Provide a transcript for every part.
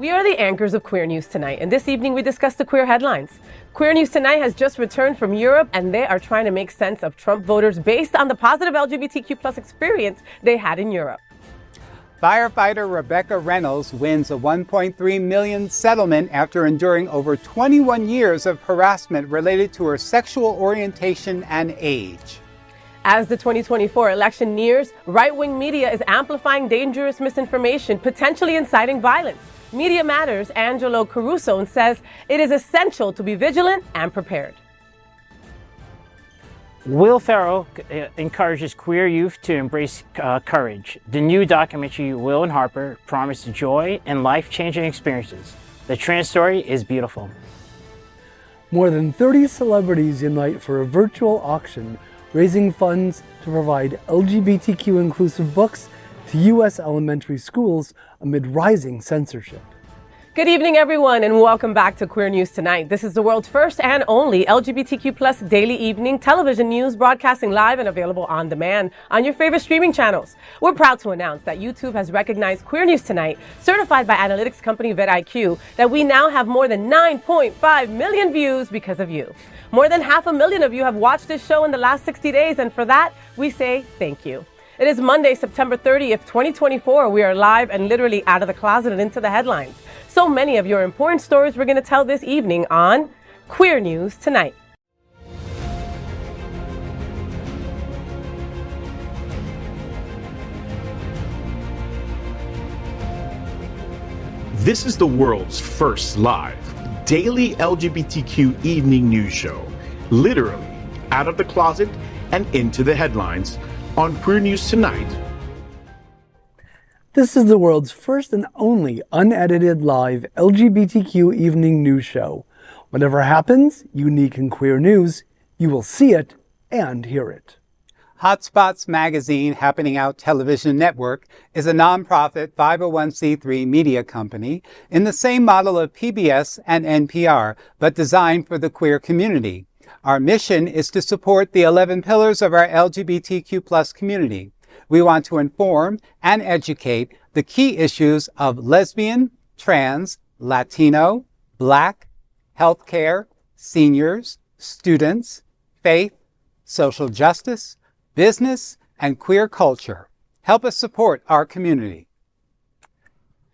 We are the anchors of Queer News Tonight, and this evening we discuss the queer headlines. Queer News Tonight has just returned from Europe, and they are trying to make sense of Trump voters based on the positive LGBTQ+ experience they had in Europe. Firefighter Rebecca Reynolds wins a $1.3 million settlement after enduring over 21 years of harassment related to her sexual orientation and age. As the 2024 election nears, right-wing media is amplifying dangerous misinformation, potentially inciting violence. Media Matters' Angelo Caruso says it is essential to be vigilant and prepared. Will Ferrell encourages queer youth to embrace courage. The new documentary, Will and Harper, promise joy and life-changing experiences. The trans story is beautiful. More than 30 celebrities unite for a virtual auction, raising funds to provide LGBTQ inclusive books to U.S. elementary schools amid rising censorship. Good evening, everyone, and welcome back to Queer News Tonight. This is the world's first and only LGBTQ+ daily evening television news, broadcasting live and available on demand on your favorite streaming channels. We're proud to announce that YouTube has recognized Queer News Tonight, certified by analytics company VetIQ, that we now have more than 9.5 million views because of you. More than 500,000 of you have watched this show in the last 60 days, and for that, we say thank you. It is Monday, September 30th, 2024. We are live and literally out of the closet and into the headlines. So many of your important stories we're going to tell this evening on Queer News Tonight. This is the world's first live daily LGBTQ evening news show, literally out of the closet and into the headlines on Queer News Tonight. This is the world's first and only unedited live LGBTQ evening news show. Whatever happens, unique in queer news, you will see it and hear it. Hotspots Magazine Happening Out Television Network is a nonprofit 501c3 media company in the same model of PBS and NPR, but designed for the queer community. Our mission is to support the 11 pillars of our LGBTQ+ community. We want to inform and educate the key issues of lesbian, trans, Latino, Black, healthcare, seniors, students, faith, social justice, business, and queer culture. Help us support our community.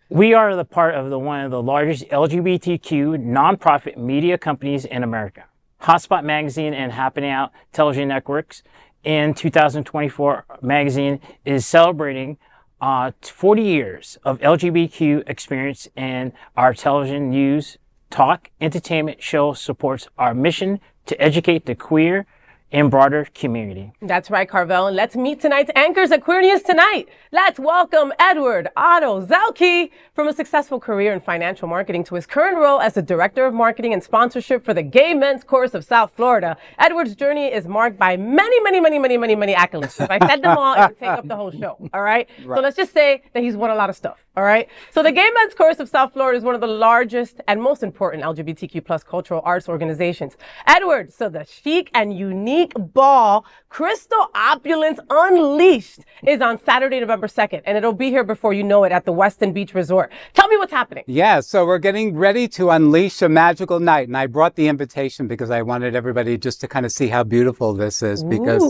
We are the part of one of the largest LGBTQ nonprofit media companies in America. Hotspot Magazine and Happening Out Television Networks in 2024 magazine is celebrating 40 years of LGBTQ experience, and our television news, talk, entertainment show supports our mission to educate the queer and broader community. That's right, Carvelle. And let's meet tonight's anchors at Queer News Tonight. Let's welcome Edward Otto Zielke, from a successful career in financial marketing to his current role as the Director of Marketing and Sponsorship for the Gay Men's Chorus of South Florida. Edward's journey is marked by many accolades. If I said them all, it would take up the whole show. All right? So let's just say that he's won a lot of stuff. All right? So the Gay Men's Chorus of South Florida is one of the largest and most important LGBTQ+ cultural arts organizations. Edward, so the chic and unique ball, Crystal Opulence Unleashed, is on Saturday, November 2nd, and it'll be here before you know it at the Westin Beach Resort. Tell me what's happening. Yeah, so we're getting ready to unleash a magical night, and I brought the invitation because I wanted everybody just to kind of see how beautiful this is, because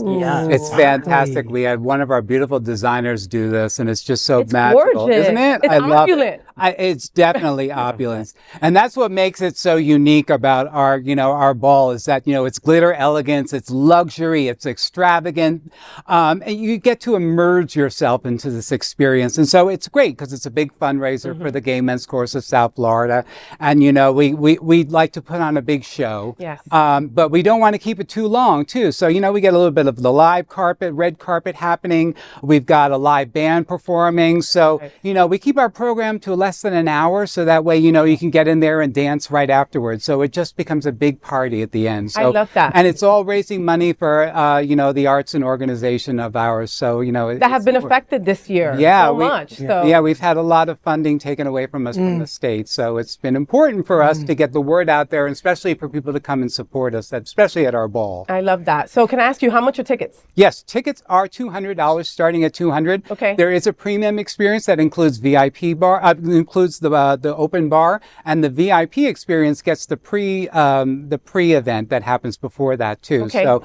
it's fantastic. We had one of our beautiful designers do this, and it's just so magical, gorgeous. Isn't it? It's opulent. It's definitely opulence, and that's what makes it so unique about our, our ball, is that it's glitter elegance, it's luxury, it's extravagant, and you get to immerse yourself into this experience. And so it's great because it's a big fundraiser for the Gay Men's Chorus of South Florida. And, we'd like to put on a big show. Yes. But we don't want to keep it too long, too. So, we get a little bit of the live carpet, red carpet happening. We've got a live band performing. So, we keep our program to less than an hour. So that way, you can get in there and dance right afterwards. So it just becomes a big party at the end. So, I love that. And it's all raising money for, the arts and organization of ours. So, that have been affected this year. Yeah. We've had a lot of funding taken away from us from the state. So it's been important for us to get the word out there, and especially for people to come and support us, especially at our ball. I love that. So can I ask you, how much are tickets? Yes, tickets are $200, starting at $200. Okay. There is a premium experience that includes VIP VIP bar, includes the open bar, and the VIP experience gets the pre-event that happens before that too. Okay. So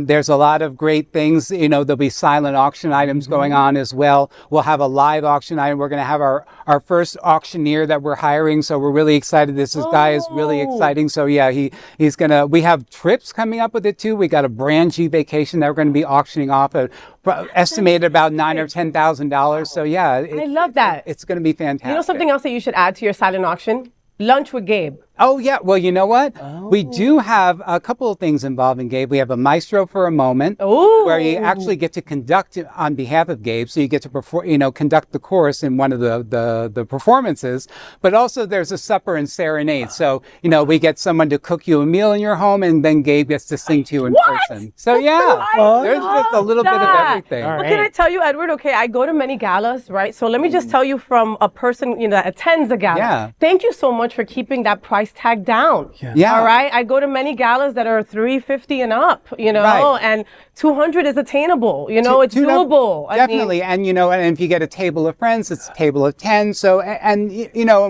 there's a lot of great things. There'll be silent auction items going on as well. We'll have a live auction item. We're going to have our first auctioneer that we're hiring, so we're really excited. This guy is really exciting. So yeah, he's gonna. We have trips coming up with it too. We got a brand G vacation that we're going to be auctioning off at estimated about $9,000 or $10,000. So yeah, I love that. It's going to be fantastic. You know something else that you should add to your silent auction? Lunch with Gabe. Oh, yeah. Well, you know what? We do have a couple of things involving Gabe. We have a maestro for a moment where you actually get to conduct on behalf of Gabe. So you get to perform, conduct the chorus in one of the performances. But also there's a supper and serenade. So, we get someone to cook you a meal in your home, and then Gabe gets to sing to you in person. So yeah, there's just a little bit of everything. Well, can I tell you, Edward? Okay, I go to many galas, right? So let me just tell you from a person, that attends a gala. Yeah. Thank you so much for keeping that price tag down. Yeah. All right. I go to many galas that are $350 and up, Right. and $200 is attainable. It's doable. Definitely. And if you get a table of friends, it's a table of 10. So, and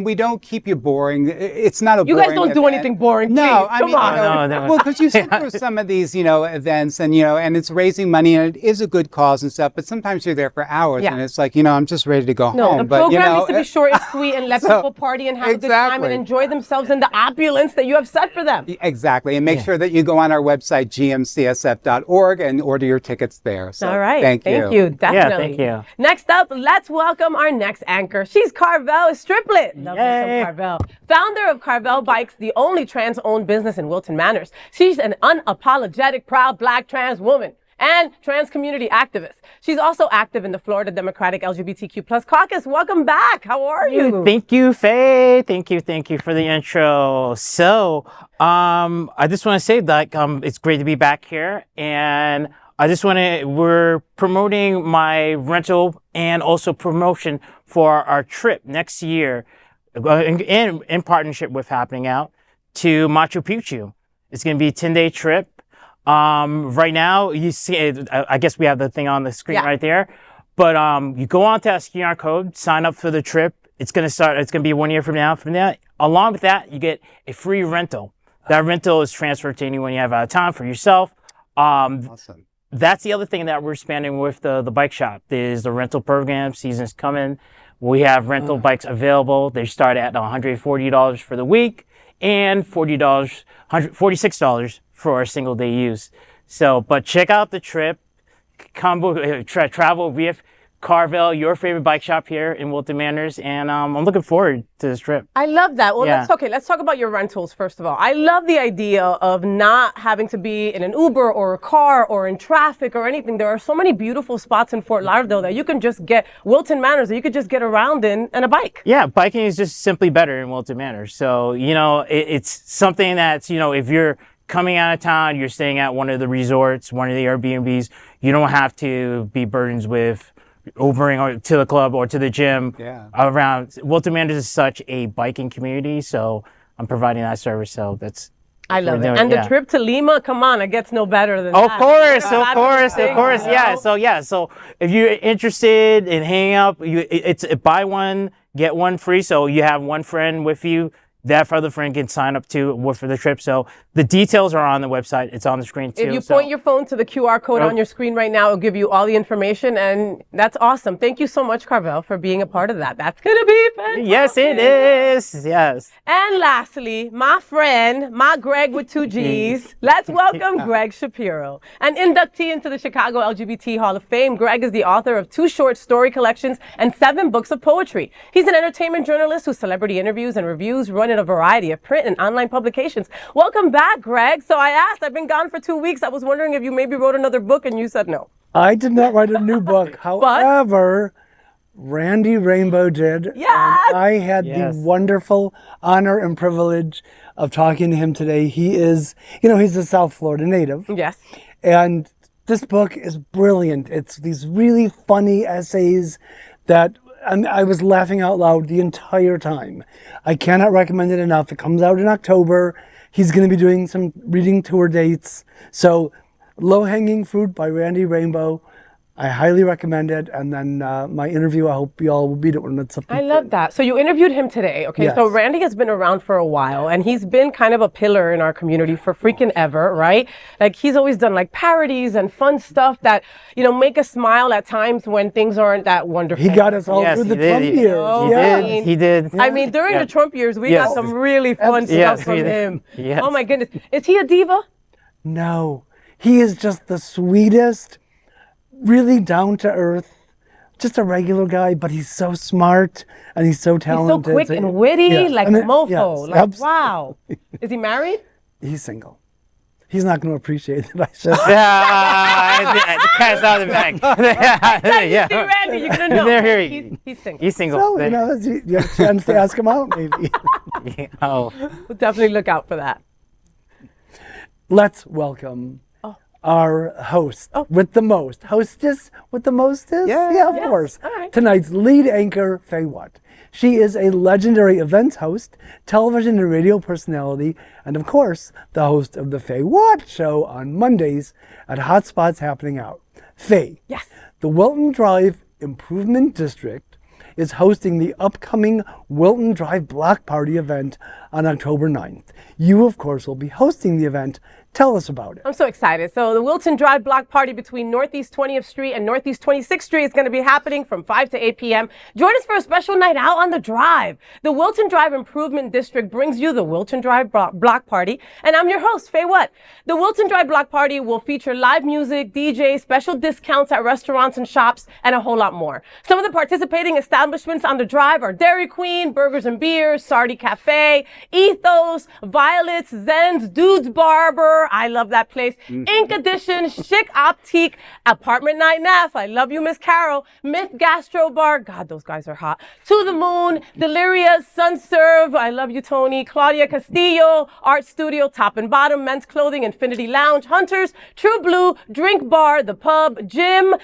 we don't keep you boring. It's not a You boring guys don't do event. anything boring. No, please. Come on. No. Well, because you sit through some of these, events and, and it's raising money and it is a good cause and stuff, but sometimes you're there for hours and it's like, I'm just ready to go home. The But, program needs to be short and sweet and let people party and have a good time and enjoy themselves in the opulence that you have set for them. Exactly. And make sure that you go on our website, gmcsf.org, and order your tickets there. So, all right. Thank you. Definitely. Yeah, thank you. Next up, let's welcome our next anchor. She's Carvelle Estriplet. Love me some Carvelle. Founder of Carvelle Bikes, the only trans-owned business in Wilton Manors. She's an unapologetic, proud Black trans woman and trans community activist. She's also active in the Florida Democratic LGBTQ plus caucus. Welcome back. How are you? Thank you, Faye. Thank you for the intro. So, I just want to say that it's great to be back here, and we're promoting my rental and also promotion for our trip next year, in partnership with Happening Out, to Machu Picchu. It's going to be a 10-day trip. Right now, you see, I guess we have the thing on the screen right there, but you go on to that QR code, sign up for the trip. It's going to be 1 year from now. From that, along with that, you get a free rental. That rental is transferred to anyone you have out of town for yourself. Awesome. That's the other thing that we're expanding with the bike shop is the rental program. Season's coming. We have rental bikes available. They start at $140 for the week and $46 for a single day use. So, but check out the trip. Travel with Carvelle, your favorite bike shop here in Wilton Manors, and I'm looking forward to this trip. I love that. Well, let's talk about your rentals first of all. I love the idea of not having to be in an Uber or a car or in traffic or anything. There are so many beautiful spots in Fort Lauderdale that you can just get Wilton Manors that you could just get around in a bike. Yeah, biking is just simply better in Wilton Manors. So, it's something that's, if you're coming out of town, you're staying at one of the resorts, one of the Airbnbs, you don't have to be burdened with Ubering to the club or to the gym around. Wilton Manors is such a biking community, so I'm providing that service. So I love it. And the trip to Lima, come on, it gets no better than that. Of course. Yeah. So if you're interested in hanging out, it's buy one, get one free. So you have one friend with you. That other friend can sign up for the trip. So the details are on the website. It's on the screen too. If you point your phone to the QR code on your screen right now, it'll give you all the information, and that's awesome. Thank you so much, Carvelle, for being a part of that. That's going to be fantastic. Yes, it is. Yes. And lastly, my friend, my Gregg with 2 G's. Let's welcome Gregg Shapiro, an inductee into the Chicago LGBT Hall of Fame. Gregg is the author of 2 short story collections and 7 books of poetry. He's an entertainment journalist whose celebrity interviews and reviews run in a variety of print and online publications. Welcome back, Gregg. So I've been gone for 2 weeks. I was wondering if you maybe wrote another book, and you said no. I did not write a new book. However, Randy Rainbow did. Yes! And I had the wonderful honor and privilege of talking to him today. He is, he's a South Florida native. Yes. And this book is brilliant. It's these really funny essays that I was laughing out loud the entire time. I cannot recommend it enough. It comes out in October. He's going to be doing some reading tour dates. So, Low Hanging Fruit by Randy Rainbow. I highly recommend it. And then my interview, I hope you all will beat it when it's up. I love that. So you interviewed him today. Okay, Yes. so Randy has been around for a while, and he's been kind of a pillar in our community for freaking ever, right? Like, he's always done like parodies and fun stuff that, make us smile at times when things aren't that wonderful. He got us all Yes, through the he did. Trump He- years. Oh, yeah. I mean, He did. I mean, during the Trump years, we Yes. got some really fun Yes, stuff from he did. him. Yes. Oh my goodness. Is he a diva? No, he is just the sweetest, really down to earth, just a regular guy, but he's so smart and he's so He's so talented. quick and witty, Yeah. like And it- mofo. yes, Like, wow. Is he married? He's single. He's not going to appreciate it. I said. The cat's out of the bag. Yeah. See Randy, you're going to know. They're here. He's single. He's single. So, you have a chance to ask him out, maybe. Oh. We'll definitely look out for that. Let's welcome our host with the most. Hostess with the mostest? Yeah, of course. All right. Tonight's lead anchor, FayWhat. She is a legendary events host, television and radio personality, and of course, the host of the FayWhat show on Mondays at Hotspots Happening Out. Faye. Yes. The Wilton Drive Improvement District is hosting the upcoming Wilton Drive Block Party event on October 9th. You, of course, will be hosting the event. Tell us about it. I'm so excited. So the Wilton Drive Block Party between Northeast 20th Street and Northeast 26th Street is going to be happening from 5 to 8 p.m. Join us for a special night out on the drive. The Wilton Drive Improvement District brings you the Wilton Drive Block Party, and I'm your host, FayWhat. The Wilton Drive Block Party will feature live music, DJs, special discounts at restaurants and shops, and a whole lot more. Some of the participating establishments on the drive are Dairy Queen, Burgers and Beers, Sardi Cafe, Ethos, Violet's, Zen's, Dude's Barber, I love that place. Ink Edition, Chic Optique, Apartment 9F, I love you, Miss Carol, Myth Gastro Bar, God, those guys are hot. To the Moon, Deliria, Sunserve, I love you, Tony, Claudia Castillo, Art Studio, Top and Bottom, Men's Clothing, Infinity Lounge, Hunters, True Blue, Drink Bar, The Pub, Gym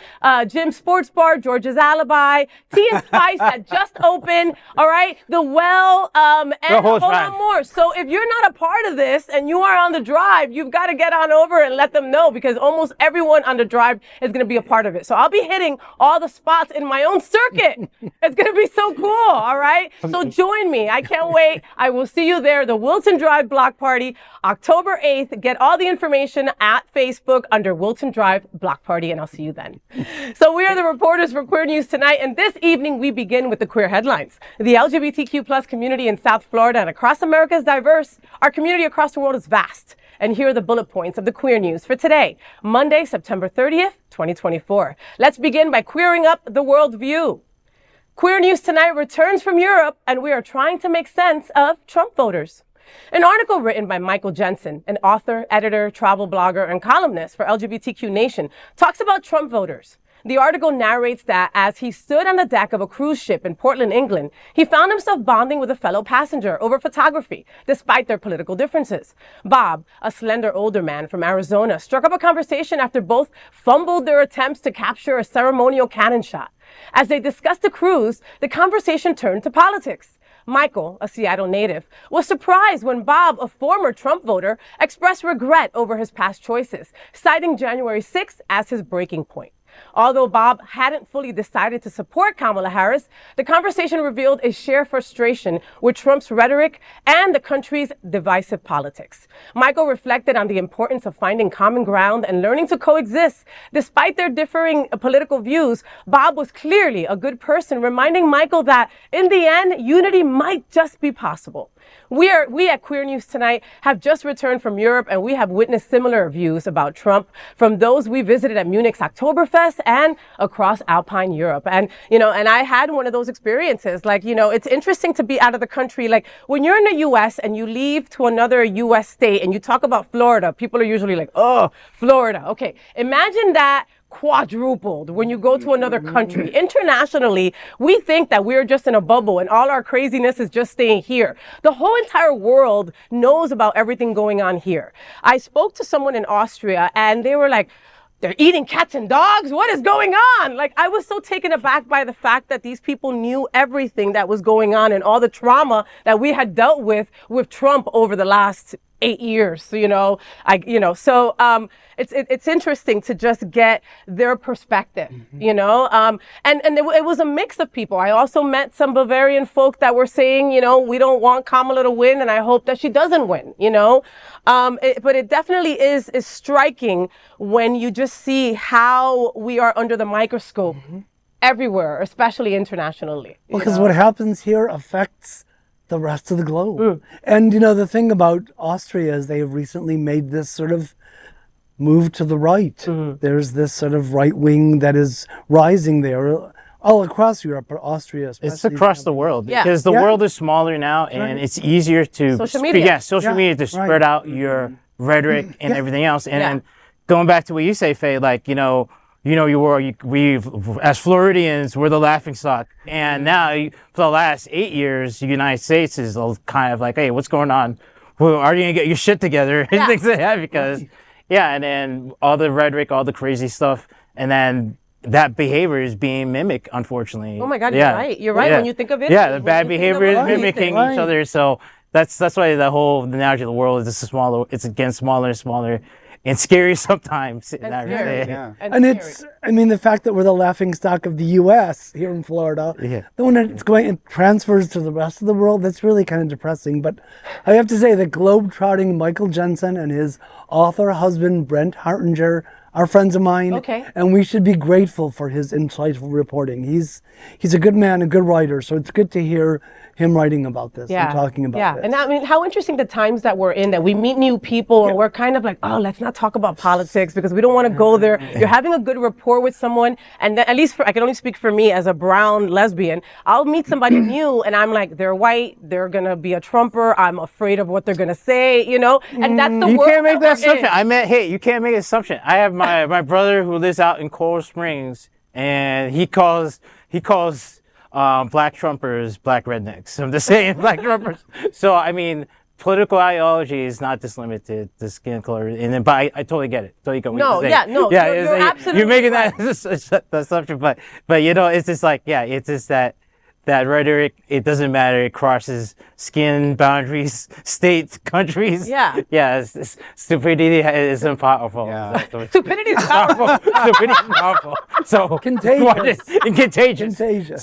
Sports Bar, George's Alibi, Tea and Spice that just opened, all right, The Well, and a whole lot more. So if you're not a part of this and you are on the drive, you've got to get on over and let them know, because almost everyone on the drive is going to be a part of it. So I'll be hitting all the spots in my own circuit. It's going to be so cool. All right. So join me. I can't wait. I will see you there. The Wilton Drive Block Party, October 8th. Get all the information at Facebook under Wilton Drive Block Party, and I'll see you then. So we are the reporters for Queer News Tonight, and this evening we begin with the queer headlines. The LGBTQ plus community in South Florida and across America is diverse. Our community across the world is vast. And here are the bullet points of the queer news for today, Monday, September 30th, 2024. Let's begin by queering up the world view. Queer News Tonight returns from Europe, and we are trying to make sense of Trump voters. An article written by Michael Jensen, an author, editor, travel blogger, and columnist for LGBTQ Nation, talks about Trump voters. The article narrates that as he stood on the deck of a cruise ship in Portland, England, he found himself bonding with a fellow passenger over photography, despite their political differences. Bob, a slender older man from Arizona, struck up a conversation after both fumbled their attempts to capture a ceremonial cannon shot. As they discussed the cruise, the conversation turned to politics. Michael, a Seattle native, was surprised when Bob, a former Trump voter, expressed regret over his past choices, citing January 6th as his breaking point. Although Bob hadn't fully decided to support Kamala Harris, the conversation revealed a shared frustration with Trump's rhetoric and the country's divisive politics. Michael reflected on the importance of finding common ground and learning to coexist. Despite their differing political views, Bob was clearly a good person, reminding Michael that in the end, unity might just be possible. We at Queer News Tonight have just returned from Europe, and we have witnessed similar views about Trump from those we visited at Munich's Oktoberfest and across Alpine Europe. And I had one of those experiences. It's interesting to be out of the country. Like, when you're in the U.S. and you leave to another U.S. state and you talk about Florida, people are usually like, oh, Florida. Okay, imagine that quadrupled when you go to another country. Internationally, we think that we're just in a bubble and all our craziness is just staying here. The whole entire world knows about everything going on here. I spoke to someone in Austria and they were like, they're eating cats and dogs? What is going on? Like, I was so taken aback by the fact that these people knew everything that was going on and all the trauma that we had dealt with Trump over the last 8 years, so it's interesting to just get their perspective, and it was a mix of people. I also met some Bavarian folk that were saying, we don't want Kamala to win, and I hope that she doesn't win, but it definitely is striking when you just see how we are under the microscope everywhere, especially internationally. Because what happens here affects the rest of the globe. And the thing about Austria is they have recently made this sort of move to the right. There's this sort of right wing that is rising there all across Europe, but Austria especially. It's across the world because the world is smaller now, and it's easier to social media to spread out your rhetoric and everything else. And going back to what you say, Faye, like we as Floridians, we're the laughingstock, and now for the last 8 years, the United States is kind of like, hey, what's going on? Well, are you gonna get your shit together? And things like that, because and then all the rhetoric, all the crazy stuff, and then that behavior is being mimicked, unfortunately. Oh my God, you're right. You're right when you think of it. Yeah, the bad behavior is mimicking each other. So that's why the whole analogy of the world is it's getting smaller and smaller. And scary sometimes. And scary. And it's, the fact that we're the laughing stock of the U.S. here in Florida, the one that it transfers to the rest of the world, that's really kind of depressing. But I have to say that globe-trotting Michael Jensen and his author husband, Brent Hartinger, are friends of mine. Okay. And we should be grateful for his insightful reporting. He's a good man, a good writer, so it's good to hear him writing about this and talking about this. And how interesting the times that we're in, that we meet new people and we're kind of like, oh, let's not talk about politics because we don't want to go there. You're having a good rapport with someone, and then, at least I can only speak for me as a brown lesbian. I'll meet somebody new and I'm like, they're white, they're going to be a Trumper, I'm afraid of what they're going to say, and that's the world. You can't make that assumption. You can't make an assumption. I have my brother who lives out in Coral Springs, and he calls black Trumpers black rednecks. I'm just saying, black Trumpers. So political ideology is not just limited to skin color. But I totally get it. Totally get what you're saying. You're absolutely you're making right. that assumption, but it's just like it's just that rhetoric. It doesn't matter. It crosses skin boundaries, states, countries. Stupidity is powerful. Stupidity is powerful. Stupidity is powerful. So contagious.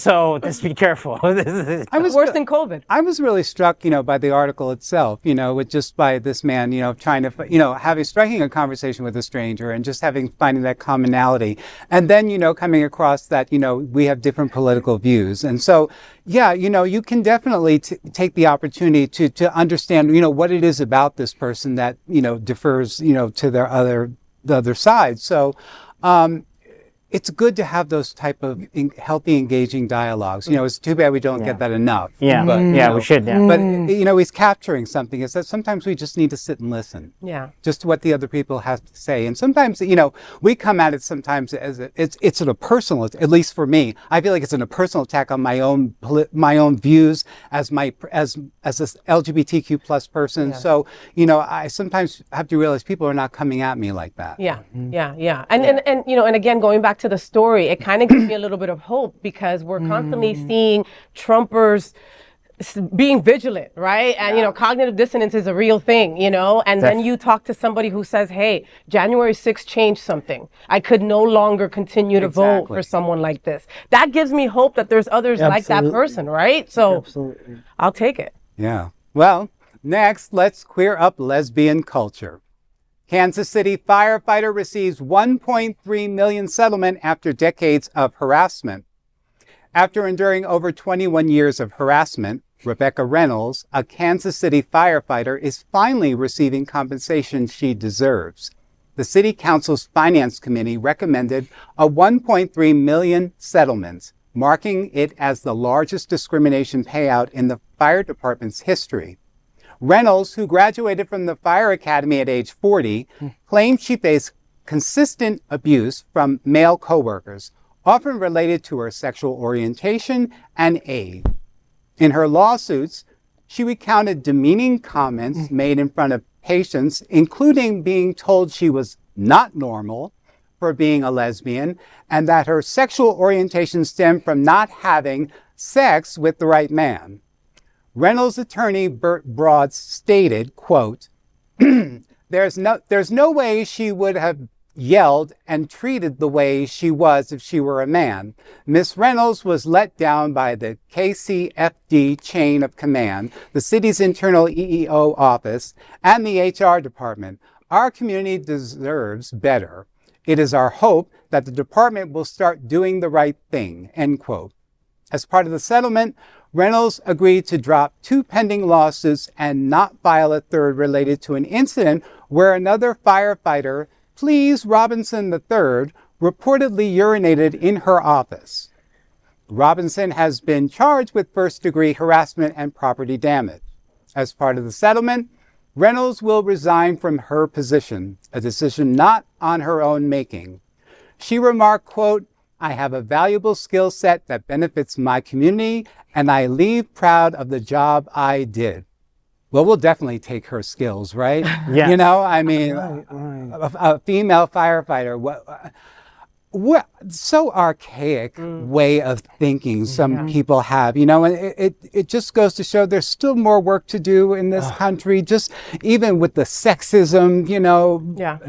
So just be careful. I was worse than COVID. I was really struck, by the article itself, with just by this man, trying to, striking a conversation with a stranger and just finding that commonality. And then, coming across that, we have different political views. And so, you can definitely take the opportunity to understand, what it is about this person that, differs, to the other side. So, it's good to have those type of healthy, engaging dialogues. It's too bad we don't get that enough. We should. But he's capturing something. Is that sometimes we just need to sit and listen. Just to what the other people have to say. And sometimes, we come at it sometimes as it's in a personal. At least for me, I feel like it's in a personal attack on my own views as this LGBTQ plus person. So I sometimes have to realize people are not coming at me like that. And again, going back to the story, it kind of gives me a little bit of hope because we're constantly seeing Trumpers being vigilant, right? And, cognitive dissonance is a real thing, and then you talk to somebody who says, hey, January 6th changed something. I could no longer continue to vote for someone like this. That gives me hope that there's others like that person, right? So I'll take it. Yeah. Well, next, let's queer up lesbian culture. Kansas City firefighter receives $1.3 million settlement after decades of harassment. After enduring over 21 years of harassment, Rebecca Reynolds, a Kansas City firefighter, is finally receiving compensation she deserves. The City Council's Finance Committee recommended a $1.3 million settlement, marking it as the largest discrimination payout in the fire department's history. Reynolds, who graduated from the Fire Academy at age 40, claimed she faced consistent abuse from male coworkers, often related to her sexual orientation and age. In her lawsuits, she recounted demeaning comments made in front of patients, including being told she was not normal for being a lesbian and that her sexual orientation stemmed from not having sex with the right man. Reynolds' attorney, Bert Broad, stated, quote, There's no way she would have yelled and treated the way she was if she were a man. Miss Reynolds was let down by the KCFD chain of command, the city's internal EEO office, and the HR department. Our community deserves better. It is our hope that the department will start doing the right thing, end quote. As part of the settlement, Reynolds agreed to drop 2 pending lawsuits and not file a third related to an incident where another firefighter, Please Robinson III, reportedly urinated in her office. Robinson has been charged with first-degree harassment and property damage. As part of the settlement, Reynolds will resign from her position, a decision not on her own making. She remarked, quote, I have a valuable skill set that benefits my community, and I leave proud of the job I did. Well, we'll definitely take her skills, right? Yeah. You know, I mean, a female firefighter, what so archaic way of thinking some people have, you know, and it just goes to show there's still more work to do in this country, just even with the sexism, you know. Yeah.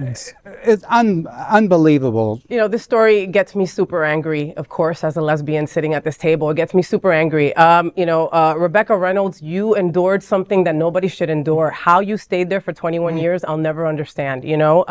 It's unbelievable. You know, this story gets me super angry, of course, as a lesbian sitting at this table. It gets me super angry. Rebecca Reynolds, you endured something that nobody should endure. How you stayed there for 21 years, I'll never understand, you know.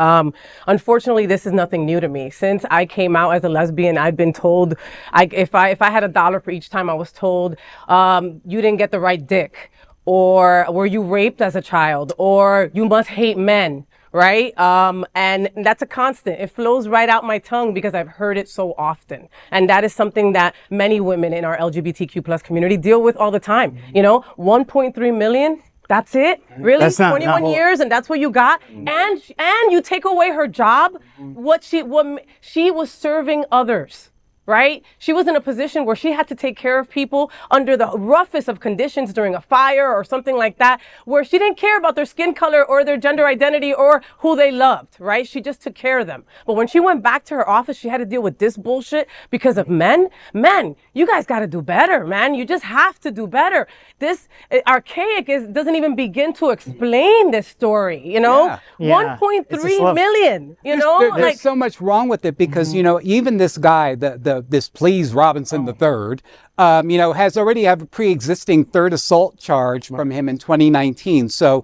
Unfortunately, this is nothing new to me. Since I came out as a lesbian, I've been told, if I had $1 for each time I was told, you didn't get the right dick, or were you raped as a child, or you must hate men. Right? And that's a constant. It flows right out my tongue because I've heard it so often. And that is something that many women in our LGBTQ plus community deal with all the time. You know, 1.3 million. That's it? Really? That's not 21 years and that's what you got? And you take away her job? What she was serving others. Right? She was in a position where she had to take care of people under the roughest of conditions during a fire or something like that, where she didn't care about their skin color or their gender identity or who they loved, right? She just took care of them. But when she went back to her office, she had to deal with this bullshit because of men. Men, you guys got to do better, man. You just have to do better. This archaic doesn't even begin to explain this story, you know? Yeah. 1.3 million, you know? There's so much wrong with it because, you know, even this guy, this Please Robinson III, has already have a pre-existing third assault charge from him in 2019. So,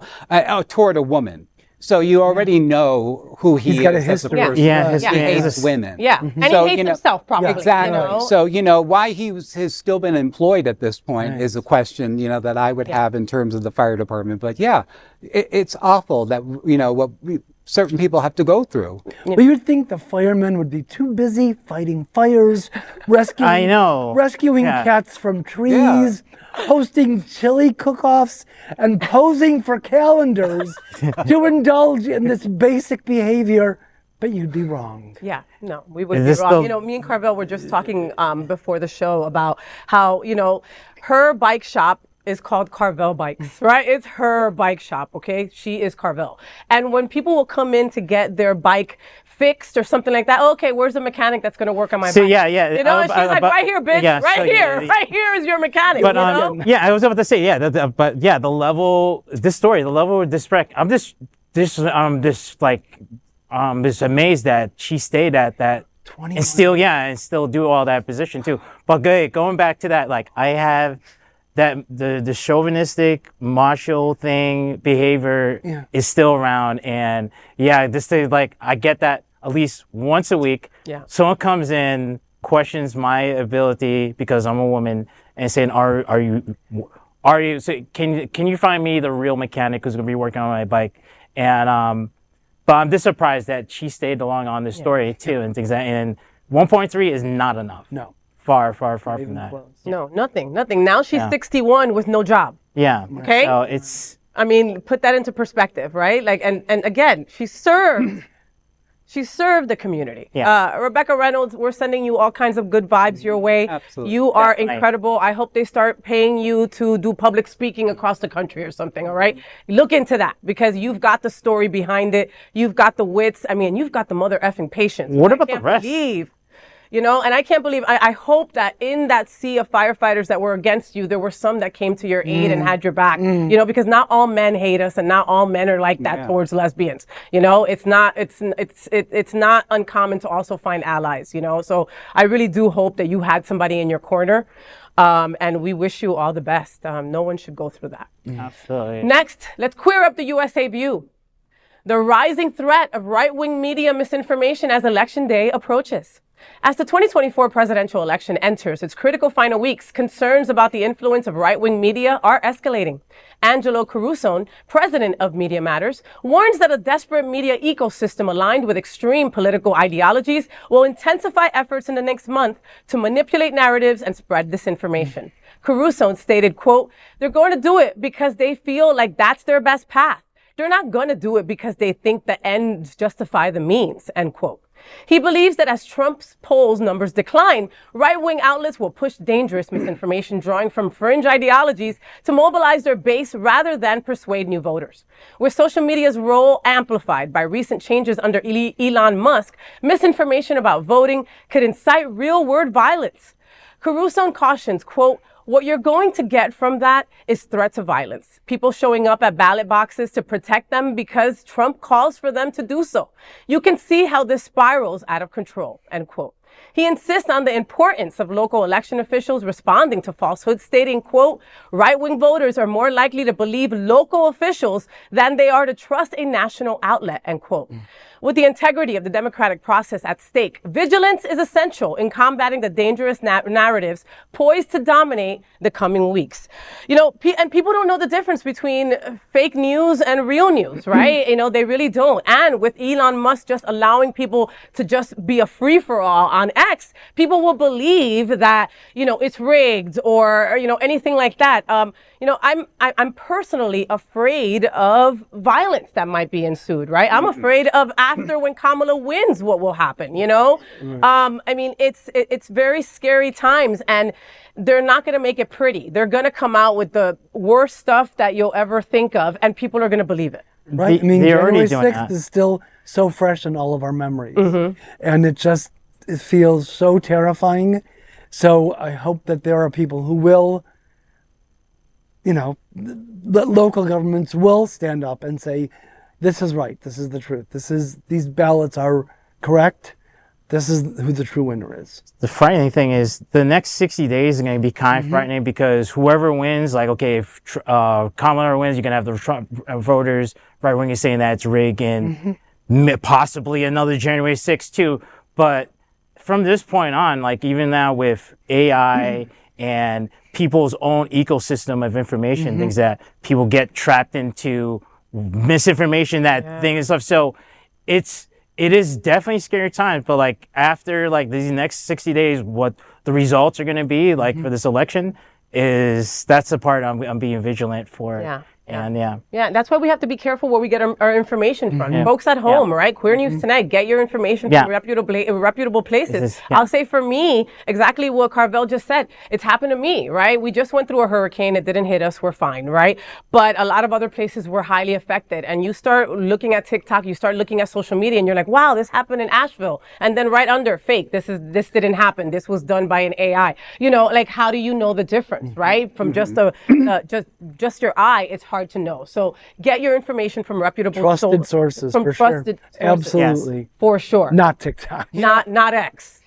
toward a woman. So you already know who he He's got a is as a history. person. Yeah, He hates women. Yeah, and So, he hates himself probably. Exactly. You know? So, you know, why has still been employed at this point is a question, you know, that I would have in terms of the fire department. But yeah, it's awful that, you know, certain people have to go through. But you'd think the firemen would be too busy fighting fires, rescuing cats from trees, hosting chili cook-offs, and posing for calendars to indulge in this basic behavior. But you'd be wrong. Yeah, no, we would be wrong. You know, me and Carvelle were just talking before the show about how, you know, her bike shop is called Carvelle Bikes, right? It's her bike shop, okay? She is Carvelle. And when people will come in to get their bike fixed or something like that, okay, where's the mechanic that's going to work on my bike? Yeah. You know, and she's like, right here, bitch, right here is your mechanic, but, you know? I was about to say, the level of disrespect, I'm just amazed that she stayed at that 21. and still do all that position too. But going back to that, like I have that the chauvinistic macho thing behavior is still around, and this thing, like I get that at least once a week. Yeah. Someone comes in, questions my ability because I'm a woman, and saying, "Are you? So can you find me the real mechanic who's going to be working on my bike?" And but I'm just surprised that she stayed along on this story too, and things. And 1.3 is not enough. No. Far from that. Close. No, nothing. Now she's 61 with no job. Yeah. Okay. So it's. I mean, put that into perspective, right? Like, and again, she served the community. Yeah. Rebecca Reynolds, we're sending you all kinds of good vibes your way. Absolutely. You are incredible. I hope they start paying you to do public speaking across the country or something, all right? Look into that because you've got the story behind it. You've got the wits. I mean, you've got the mother effing patience. What about the rest? You know, and I can't believe, I hope that in that sea of firefighters that were against you, there were some that came to your aid and had your back, you know, because not all men hate us and not all men are like that towards lesbians. You know, it's not uncommon to also find allies, you know, so I really do hope that you had somebody in your corner. And we wish you all the best. No one should go through that. Absolutely. Next, let's queer up the USA view. The rising threat of right-wing media misinformation as Election Day approaches. As the 2024 presidential election enters its critical final weeks, concerns about the influence of right-wing media are escalating. Angelo Caruso, president of Media Matters, warns that a desperate media ecosystem aligned with extreme political ideologies will intensify efforts in the next month to manipulate narratives and spread disinformation. Caruso stated, quote, "They're going to do it because they feel like that's their best path. They're not going to do it because they think the ends justify the means," end quote. He believes that as Trump's polls numbers decline, right-wing outlets will push dangerous misinformation drawing from fringe ideologies to mobilize their base rather than persuade new voters. With social media's role amplified by recent changes under Elon Musk, misinformation about voting could incite real-world violence. Caruso cautions, quote, "What you're going to get from that is threats of violence. People showing up at ballot boxes to protect them because Trump calls for them to do so. You can see how this spirals out of control," end quote. He insists on the importance of local election officials responding to falsehoods, stating, quote, "Right-wing voters are more likely to believe local officials than they are to trust a national outlet," end quote. With the integrity of the democratic process at stake, vigilance is essential in combating the dangerous narratives poised to dominate the coming weeks. You know, and people don't know the difference between fake news and real news, right? You know, they really don't. And with Elon Musk just allowing people to just be a free-for-all on X, people will believe that, you know, it's rigged or you know, anything like that. You know, I'm personally afraid of violence that might be ensued, right? I'm afraid of after when Kamala wins, what will happen, you know? I mean, it's very scary times, and they're not going to make it pretty. They're going to come out with the worst stuff that you'll ever think of, and people are going to believe it. Right? I mean, January 6th is still so fresh in all of our memories. And it feels so terrifying. So I hope that there are people who will, you know, the local governments will stand up and say, this is right, this is the truth, these ballots are correct, this is who the true winner is. The frightening thing is the next 60 days is going to be kind of frightening because whoever wins, like, okay, if Kamala wins, you're going to have the Trump voters, right wing is saying that it's rigged and possibly another January 6th too. But from this point on, like even now with AI and people's own ecosystem of information, things that people get trapped into misinformation, that thing and stuff. So it is definitely scary times, but like after like these next 60 days, what the results are going to be like for this election that's the part I'm being vigilant for. And that's why we have to be careful where we get our information from. Folks at home, right? Queer News Tonight, get your information from reputable places. I'll say for me, exactly what Carvelle just said. It's happened to me, right? We just went through a hurricane. It didn't hit us. We're fine, right? But a lot of other places were highly affected. And you start looking at TikTok, you start looking at social media, and you're like, wow, this happened in Asheville. And then right under, fake. This didn't happen. This was done by an AI. You know, like, how do you know the difference, right? From just your eye, it's hard to know. So get your information from reputable trusted sources. From trusted sources. Absolutely. Yes, for sure. Not TikTok. Not X.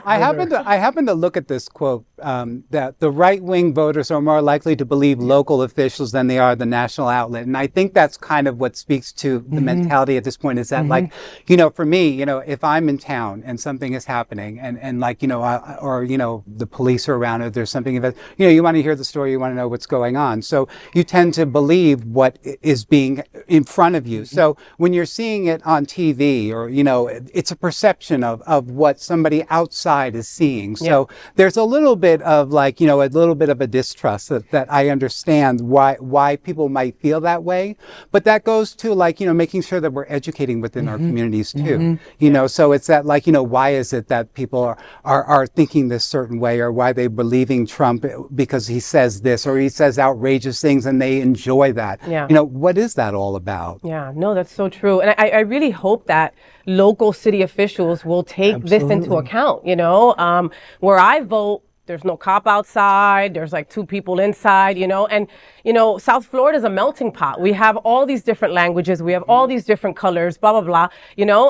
I happen to look at this quote that the right-wing voters are more likely to believe local officials than they are the national outlet, and I think that's kind of what speaks to the mentality at this point. Is that like, you know, for me, you know, if I'm in town and something is happening, and like, you know, or you know, the police are around, or there's something, you know, you want to hear the story, you want to know what's going on, so you tend to believe what is being in front of you. So when you're seeing it on TV, or you know, it's a perception of what somebody outside is seeing. So there's a little bit bit of like, a little bit of a distrust that I understand why people might feel that way. But that goes to like, making sure that we're educating within our communities too. So it's that like, why is it that people are thinking this certain way, or why they're believing Trump because he says this or he says outrageous things and they enjoy that. Yeah. What is that all about? Yeah, no, that's so true. And I really hope that local city officials will take this into account. Where I vote, there's no cop outside. There's like 2 people inside, and, South Florida is a melting pot. We have all these different languages. We have all these different colors, blah, blah, blah,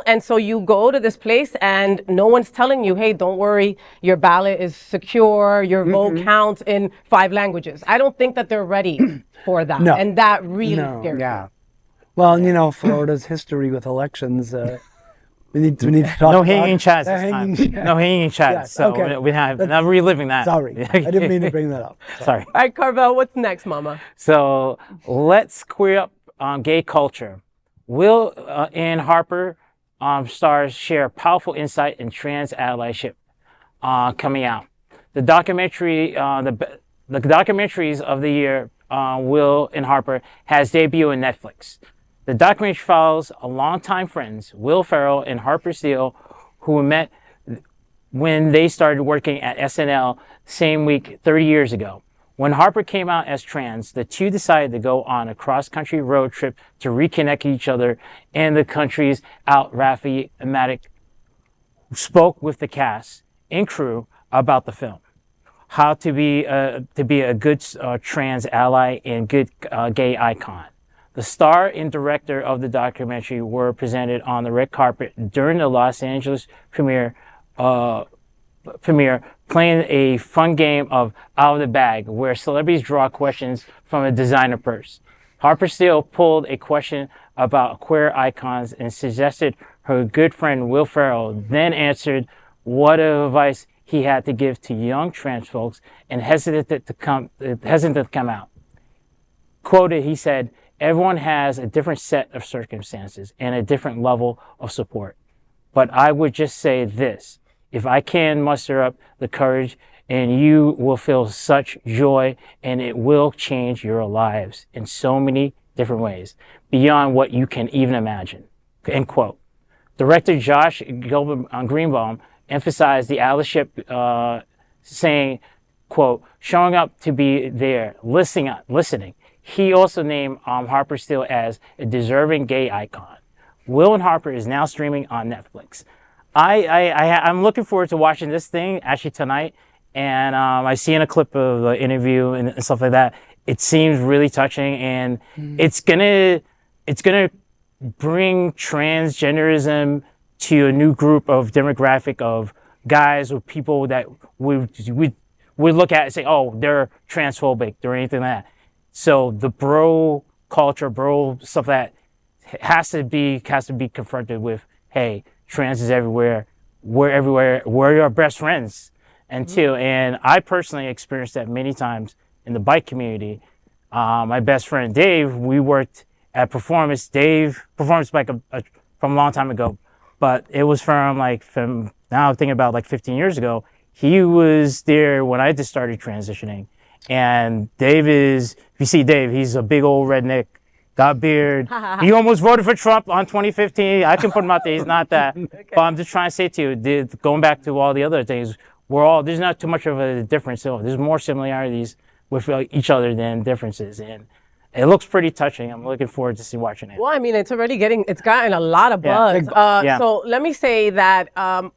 and so you go to this place and no one's telling you, hey, don't worry, your ballot is secure. Your vote counts in 5 languages. I don't think that they're ready for that. No. And that really scares me. Yeah. Well, Florida's history with elections, we need to talk No about hanging chads the this time. hanging chads. No hanging chads. Yes, So okay. we have not reliving that. Sorry, I didn't mean to bring that up. Sorry. All right, Carvelle, what's next, mama? So let's queer up gay culture. Will and Harper stars share powerful insight in trans allyship coming out. The documentary, the documentaries of the year, Will and Harper, has debuted on Netflix. The documentary follows a longtime friends, Will Ferrell and Harper Steele, who met when they started working at SNL same week 30 years ago. When Harper came out as trans, the two decided to go on a cross-country road trip to reconnect each other and the country's out. Raffi Matic spoke with the cast and crew about the film, how to be a good trans ally and good gay icon. The star and director of the documentary were presented on the red carpet during the Los Angeles premiere, playing a fun game of Out of the Bag, where celebrities draw questions from a designer purse. Harper Steele pulled a question about queer icons and suggested her good friend Will Ferrell then answered what advice he had to give to young trans folks and hesitant to come out. Quoted, he said, "Everyone has a different set of circumstances and a different level of support. But I would just say this, if I can muster up the courage, and you will feel such joy, and it will change your lives in so many different ways, beyond what you can even imagine." End quote. Director Josh Greenbaum emphasized the allyship, saying, quote, "Showing up to be there, listening. He also named Harper Steele as a deserving gay icon. Will and Harper is now streaming on Netflix. I'm looking forward to watching this thing actually tonight, and I seen a clip of the interview and stuff like that. It seems really touching, and it's gonna bring transgenderism to a new group of demographic of guys or people that we look at and say, oh, they're transphobic or anything like that. So the bro culture, bro stuff that has to be confronted with, hey, trans is everywhere. We're everywhere. We're your best friends. And I personally experienced that many times in the bike community. My best friend Dave, we worked at Performance Bike from a long time ago, but it was from now I'm thinking about 15 years ago. He was there when I just started transitioning. And Dave if you see Dave, he's a big old redneck, got beard. He almost voted for Trump on 2015. I can put him out there. He's not that. Okay. But I'm just trying to say to you, going back to all the other things, there's not too much of a difference. So there's more similarities with each other than differences. And it looks pretty touching. I'm looking forward to watching it. Well, I mean, it's gotten a lot of buzz. Yeah. So let me say that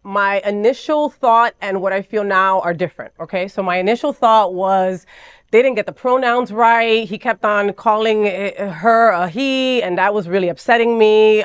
my initial thought and what I feel now are different, okay? So my initial thought was they didn't get the pronouns right. He kept on calling her a he, and that was really upsetting me.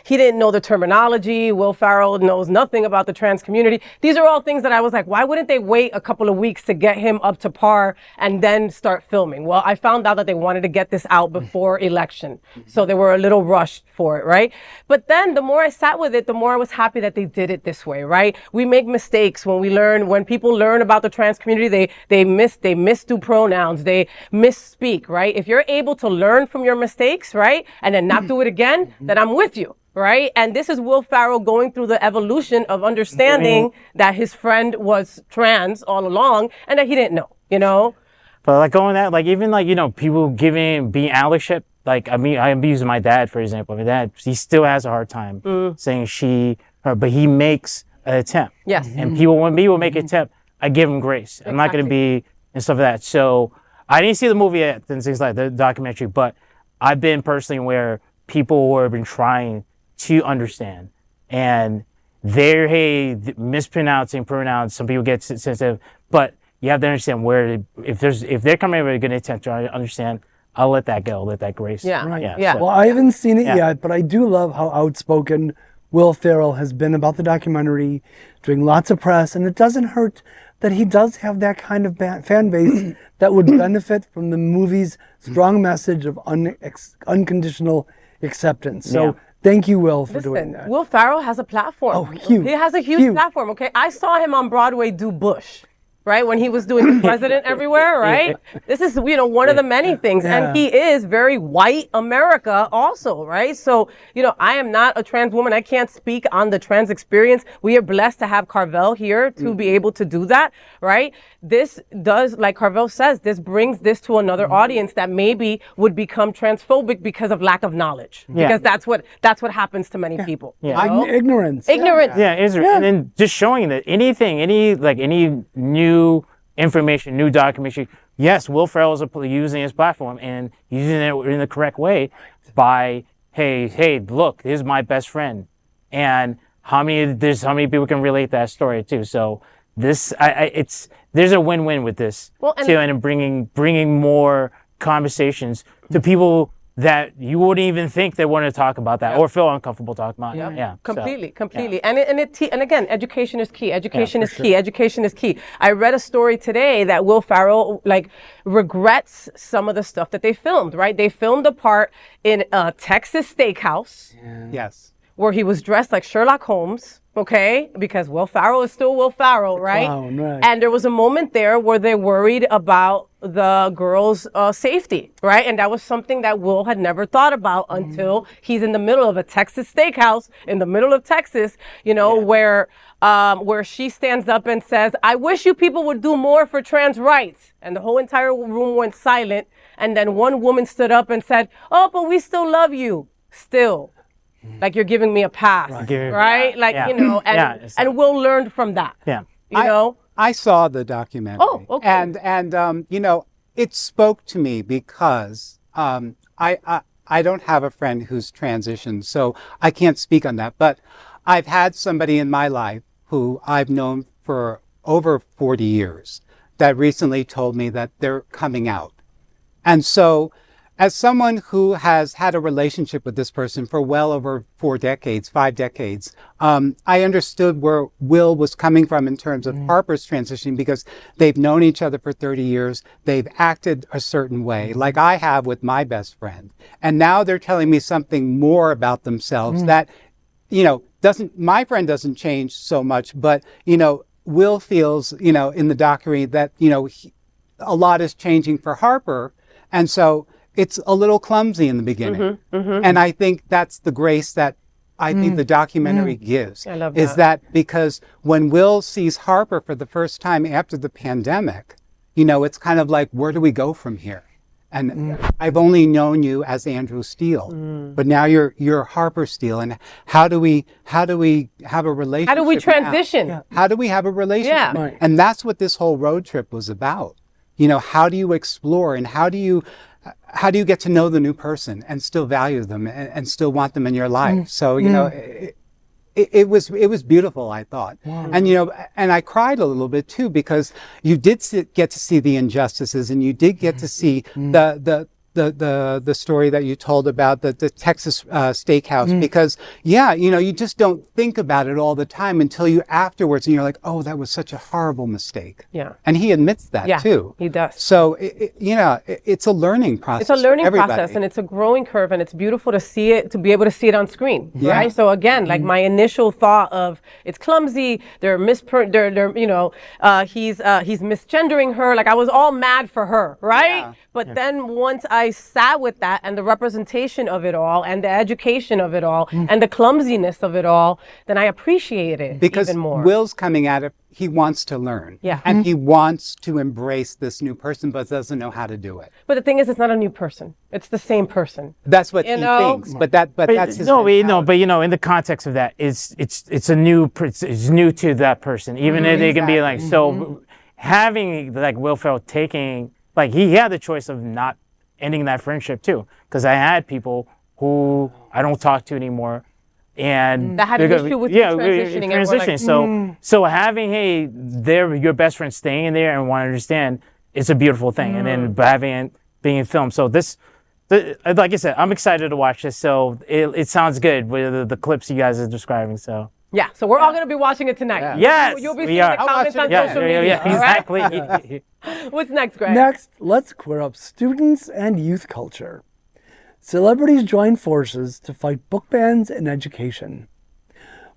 He didn't know the terminology. Will Ferrell knows nothing about the trans community. These are all things that I was like, why wouldn't they wait a couple of weeks to get him up to par and then start filming? Well, I found out that they wanted to get this out before election. So they were a little rushed for it, right? But then the more I sat with it, the more I was happy that they did it this way, right? We make mistakes when people learn about the trans community, they misdo pronouns, they misspeak, right? If you're able to learn from your mistakes, right, and then not do it again, then I'm with you. right? And this is Will Ferrell going through the evolution of understanding that his friend was trans all along and that he didn't know, you know? But like going that, like even like, you know, people being Allyship, like I mean, I'm using my dad, for example. My dad, he still has a hard time saying she, her, but he makes an attempt. Yes. And people, when people make an attempt, I give them grace. I'm not going to be, and stuff like that. So I didn't see the movie yet, and things like the documentary, but I've been personally where people who have been trying to understand, and they're, mispronouncing pronouns, some people get sensitive, but you have to understand where, if they're coming with a good intent to understand, I'll let that go, let that grace. Yeah. Right. Yeah. So, Well, I haven't seen it yet, but I do love how outspoken Will Ferrell has been about the documentary, doing lots of press, and it doesn't hurt that he does have that kind of fan base that would benefit from the movie's strong message of unconditional acceptance. So thank you, Will, for doing that. Will Ferrell has a platform. Oh, huge. He has a huge platform, okay? I saw him on Broadway do Bush, right? When he was doing The President Everywhere, right? This is, you know, one of the many things. And he is very white America also, right? So, you know, I am not a trans woman. I can't speak on the trans experience. We are blessed to have Carvelle here to be able to do that, right? This does, like Carvelle says, this brings this to another audience that maybe would become transphobic because of lack of knowledge. Because that's what happens to many people. You know? Ignorance. Ignorance. And then just showing that any new information, new documentary, yes, Will Ferrell is using his platform and using it in the correct way by, hey, look, this is my best friend. And how many people can relate that story too. So there's a win-win with this too, and bringing more conversations to people that you wouldn't even think they want to talk about that or feel uncomfortable talking about. Yeah. Completely. And again, education is key. Education is key. I read a story today that Will Ferrell regrets some of the stuff that they filmed, right? They filmed a part in a Texas steakhouse. Yes. Where he was dressed like Sherlock Holmes, okay? Because Will Ferrell is still Will Ferrell, right? Clown, right. And there was a moment there where they worried about the girl's safety, right? And that was something that Will had never thought about until he's in the middle of a Texas steakhouse in the middle of Texas, you know, where she stands up and says, "I wish you people would do more for trans rights." And the whole entire room went silent. And then one woman stood up and said, "Oh, but we still love you." Still. Like you're giving me a pass, right? Like, you know, and Will learned from that. Yeah. You know? I saw the documentary. Oh, okay. And you know, it spoke to me because I don't have a friend who's transitioned, so I can't speak on that. But I've had somebody in my life who I've known for over 40 years that recently told me that they're coming out. And so, as someone who has had a relationship with this person for well over 5 decades, I understood where Will was coming from in terms of Harper's transitioning because they've known each other for 30 years. They've acted a certain way, like I have with my best friend. And now they're telling me something more about themselves that, you know, my friend doesn't change so much, but, you know, Will feels, you know, in the documentary that, you know, a lot is changing for Harper. And so, it's a little clumsy in the beginning. And I think that's the grace that I think the documentary gives. I love is that because when Will sees Harper for the first time after the pandemic, you know, it's kind of like, where do we go from here? And I've only known you as Andrew Steele, but now you're Harper Steele. And how do we have a relationship? How do we transition? Now? How do we have a relationship? Yeah. Right. And that's what this whole road trip was about. You know, how do you explore and how do you get to know the new person and still value them and still want them in your life? So, you know, it was beautiful, I thought. And, you know, and I cried a little bit too, because you did get to see the injustices and you did get to see the story that you told about the Texas steakhouse, because you know, you just don't think about it all the time until you afterwards and you're like, oh, that was such a horrible mistake. Yeah. And he admits that too. He does. So you know, it's a learning process. It's a learning for process and it's a growing curve and it's beautiful to see it, to be able to see it on screen, right? So again, like my initial thought of it's clumsy, they're you know, he's misgendering her. Like I was all mad for her, right? Yeah. But then once I I sat with that and the representation of it all and the education of it all and the clumsiness of it all, then I appreciate it because even more. Will's coming at it, he wants to learn. Yeah. And he wants to embrace this new person, but doesn't know how to do it. But the thing is, it's not a new person. It's the same person. That's what You he know? thinks. But that's his no, mentality. but you know, in the context of that, it's new to that person. Even if they can be like, so having like Will Ferrell taking, like he had the choice of not ending that friendship too, because I had people who I don't talk to anymore, and That had an issue with you transitioning. And we're like, so having, hey, they're your best friend staying in there and want to understand, it's a beautiful thing, and then having it being filmed. So like I said, I'm excited to watch this. So it sounds good with the clips you guys are describing. So. yeah, so we're all going to be watching it tonight. Yeah. Yes, You'll be we seeing are. the comments on Yeah, social media. all right? exactly. What's next, Greg? Next, let's queer up students and youth culture. Celebrities join forces to fight book bans in education.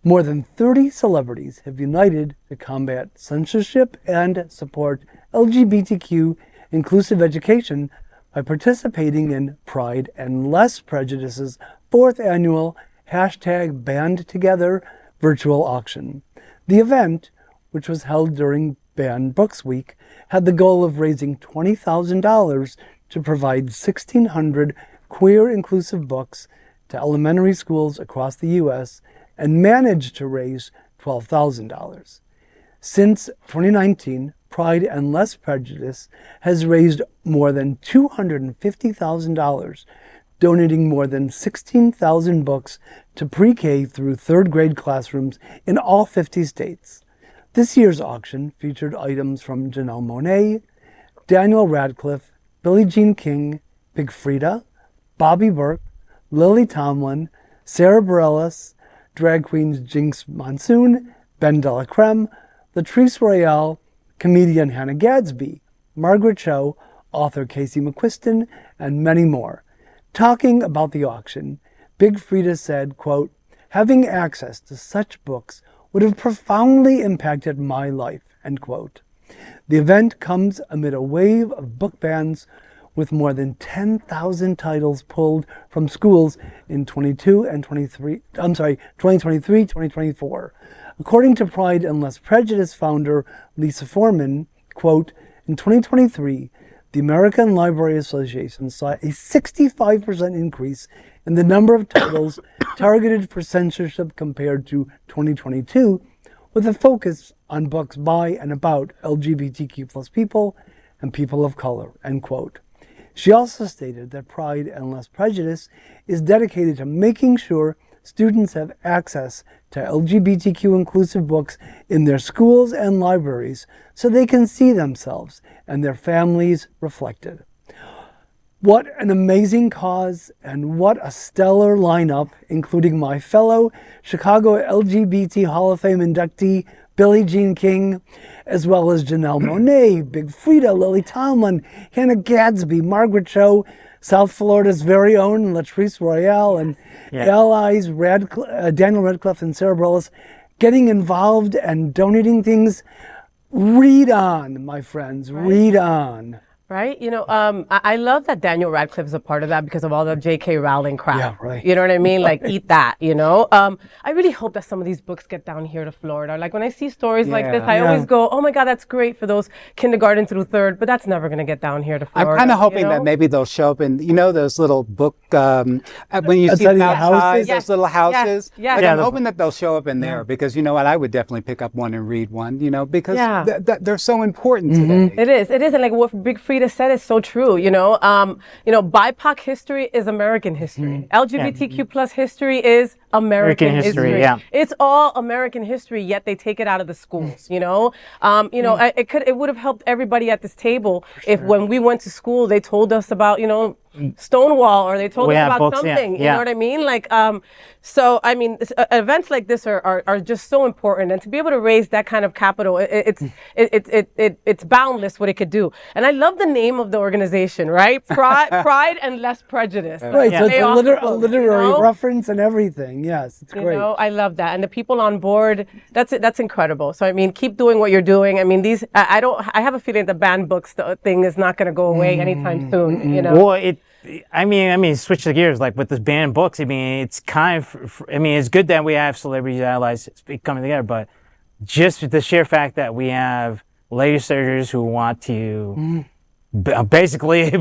More than 30 celebrities have united to combat censorship and support LGBTQ inclusive education by participating in Pride and Less Prejudice's 4th annual #BannedTogether virtual auction. The event, which was held during Banned Books Week, had the goal of raising $20,000 to provide 1,600 queer inclusive books to elementary schools across the U.S. and managed to raise $12,000. Since 2019, Pride and Less Prejudice has raised more than $250,000, donating more than 16,000 books to pre-K through 3rd grade classrooms in all 50 states. This year's auction featured items from Janelle Monáe, Daniel Radcliffe, Billie Jean King, Big Frida, Bobby Burke, Lily Tomlin, Sarah Bareilles, drag queens Jinx Monsoon, Ben Della Creme, Latrice Royale, comedian Hannah Gadsby, Margaret Cho, author Casey McQuiston, and many more. Talking about the auction, Big Frida said, quote, "Having access to such books would have profoundly impacted my life," end quote. The event comes amid a wave of book bans, with more than 10,000 titles pulled from schools in 2023-2024. According to Pride and Less Prejudice founder Lisa Foreman, quote, "In 2023, the American Library Association saw a 65% increase in the number of titles targeted for censorship compared to 2022, with a focus on books by and about LGBTQ+ people and people of color," end quote. She also stated that Pride and Less Prejudice is dedicated to making sure students have access to LGBTQ inclusive books in their schools and libraries so they can see themselves and their families reflected. What an amazing cause, and what a stellar lineup, including my fellow Chicago LGBT Hall of Fame inductee, Billie Jean King, as well as Janelle Monáe, Big Frida, Lily Tomlin, Hannah Gadsby, Margaret Cho, South Florida's very own Latrice Royale, and allies Daniel Radcliffe and Sarah Bareilles, getting involved and donating things. Read on, my friends, read on. Right? You know, I love that Daniel Radcliffe is a part of that because of all the J.K. Rowling crap. Yeah, right. You know what I mean? Like, eat that, you know? I really hope that some of these books get down here to Florida. Like, when I see stories like this, I always go, oh my God, that's great for those kindergarten through 3rd, but that's never going to get down here to Florida. I'm kind of hoping you know? that maybe they'll show up in, you know, those little book, when you see Outside them of outside, houses? those little houses. Yes. Like, Yeah, I'm hoping that they'll show up in there because, you know what, I would definitely pick up one and read one, you know, because they're so important today. It is. And like what Big Frida said is so true. You know, BIPOC history is American history. LGBTQ plus history is American history. Yeah. It's all American history, yet they take it out of the schools, you know? It would have helped everybody at this table if when we went to school, they told us about, you know, Stonewall, or they told us about books, something, yeah. you know what I mean? Like, so, I mean, events like this are just so important, and to be able to raise that kind of capital, it's boundless what it could do. And I love the name of the organization, right? Pride and Less Prejudice. Right, so it's They a awesome, literary you know? reference and everything. Yes, it's You great. know, I love that, and the people on board. That's incredible. So I mean, keep doing what you're doing. I mean, I have a feeling the banned books thing is not going to go away anytime soon. You know. Well, switch the gears, like with this banned books, it's kind of, it's good that we have celebrities allies coming together, but just the sheer fact that we have legislators who want to basically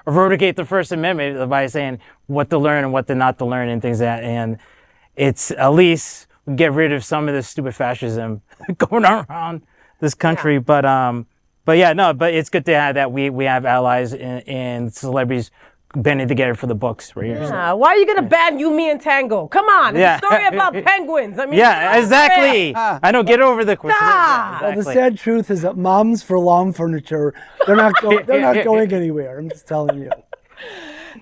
eradicate the First Amendment by saying what to learn and what to not to learn and things like that, and it's at least get rid of some of this stupid fascism going around this country, but it's good to have that we have allies and celebrities banding together for the books right here. Yeah, why are you gonna ban you, me, and Tango? Come on, it's a story about penguins. Exactly. I don't get over the question. Stop. The sad truth is that moms for lawn furniture, they're not going anywhere. I'm just telling you.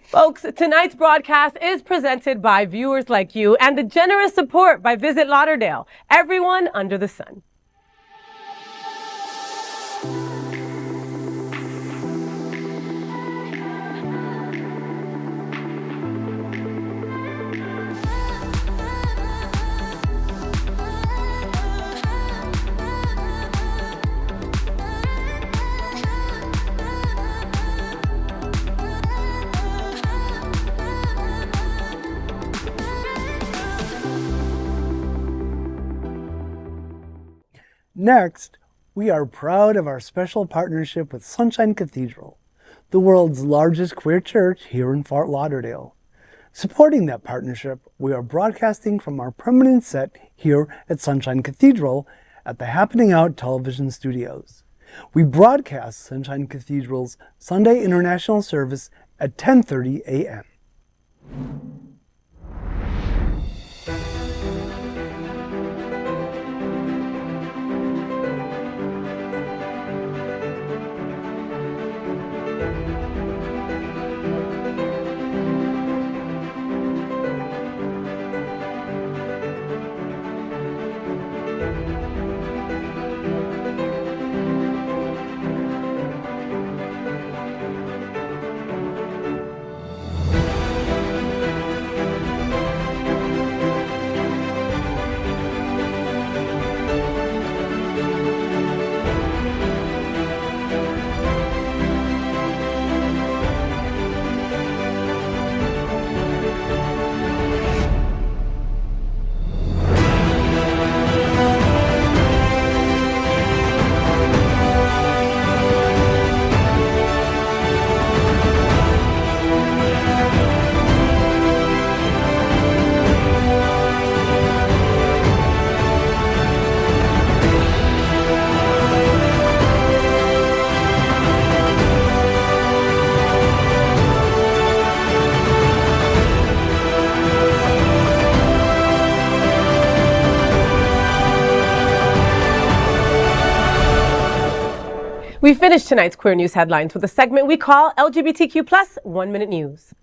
Folks, tonight's broadcast is presented by viewers like you and the generous support by Visit Lauderdale. Everyone under the sun. Next, we are proud of our special partnership with Sunshine Cathedral, the world's largest queer church here in Fort Lauderdale. Supporting that partnership, we are broadcasting from our permanent set here at Sunshine Cathedral at the Happening Out television studios. We broadcast Sunshine Cathedral's Sunday International Service at 10:30 a.m. We finished tonight's Queer News headlines with a segment we call LGBTQ plus 1 Minute News.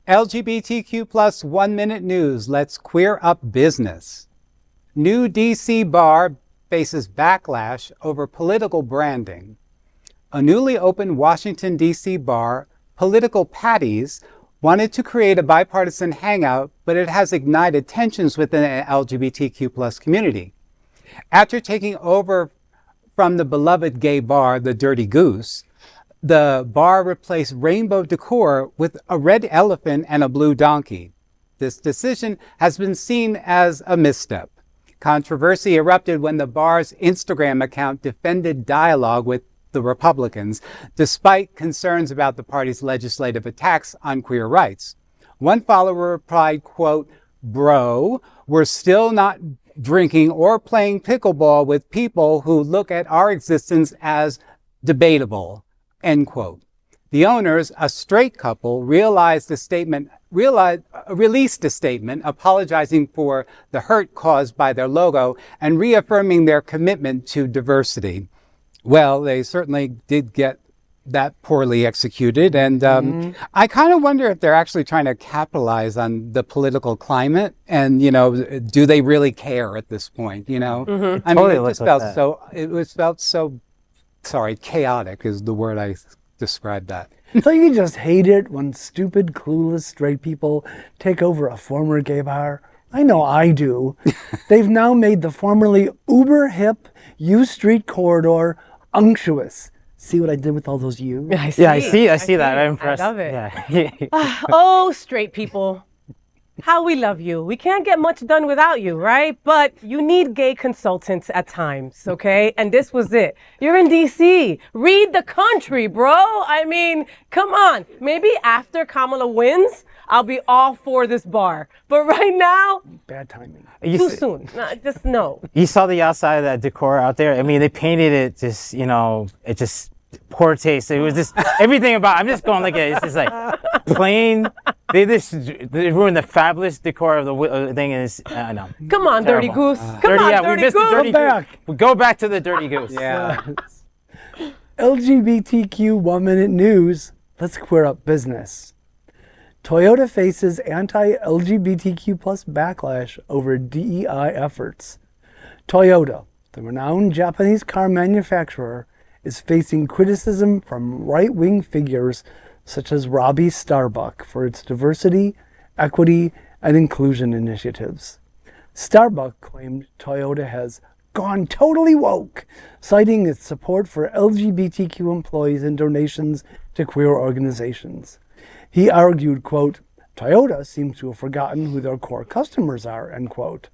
LGBTQ plus 1 Minute News. Let's queer up business. New DC bar faces backlash over political branding. A newly opened Washington, D.C. bar, Political Patties, wanted to create a bipartisan hangout, but it has ignited tensions within the LGBTQ plus community. After taking over from the beloved gay bar, the Dirty Goose, the bar replaced rainbow decor with a red elephant and a blue donkey. This decision has been seen as a misstep. Controversy erupted when the bar's Instagram account defended dialogue with the Republicans, despite concerns about the party's legislative attacks on queer rights. One follower replied, quote, "Bro, we're still not drinking or playing pickleball with people who look at our existence as debatable," end quote. The owners, a straight couple, released a statement apologizing for the hurt caused by their logo and reaffirming their commitment to diversity. Well, they certainly did get that poorly executed, and I kind of wonder if they're actually trying to capitalize on the political climate, and do they really care at this point? I mean, it felt so chaotic is the word I described that. So you just hate it when stupid, clueless straight people take over a former gay bar? I know I do. They've now made the formerly uber hip U Street corridor unctuous. See what I did with all those U's? I see. Yeah, I see that. I'm impressed. I love it. Yeah. Oh, straight people. How we love you. We can't get much done without you, right? But you need gay consultants at times, okay? And this was it. You're in DC. Read the country, bro. I mean, come on. Maybe after Kamala wins, I'll be all for this bar. But right now, Bad timing. too soon. Just no. You saw the outside of that decor out there. I mean, they painted it just, it just poor taste. It was just everything about. I'm just going like it's just like plain. They ruined the fabulous decor of the thing. Is I know. Come on, Terrible. Dirty Goose. Come on, we Dirty missed Goose. the Dirty Back. Goose. We go back to the Dirty Goose. Yeah. LGBTQ 1 Minute News. Let's queer up business. Toyota faces anti-LGBTQ plus backlash over DEI efforts. Toyota, the renowned Japanese car manufacturer, is facing criticism from right-wing figures such as Robbie Starbuck for its diversity, equity, and inclusion initiatives. Starbuck claimed Toyota has gone totally woke, citing its support for LGBTQ employees and donations to queer organizations. He argued, quote, Toyota seems to have forgotten who their core customers are, end quote.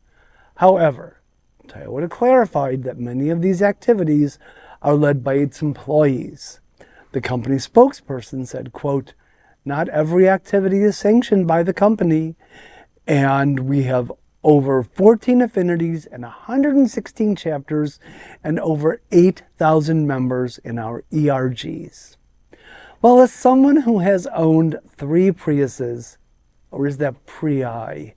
However, Toyota clarified that many of these activities are led by its employees. The company spokesperson said, quote, not every activity is sanctioned by the company, and we have over 14 affinities and 116 chapters and over 8,000 members in our ERGs. Well, as someone who has owned 3 Priuses, or is that Prii,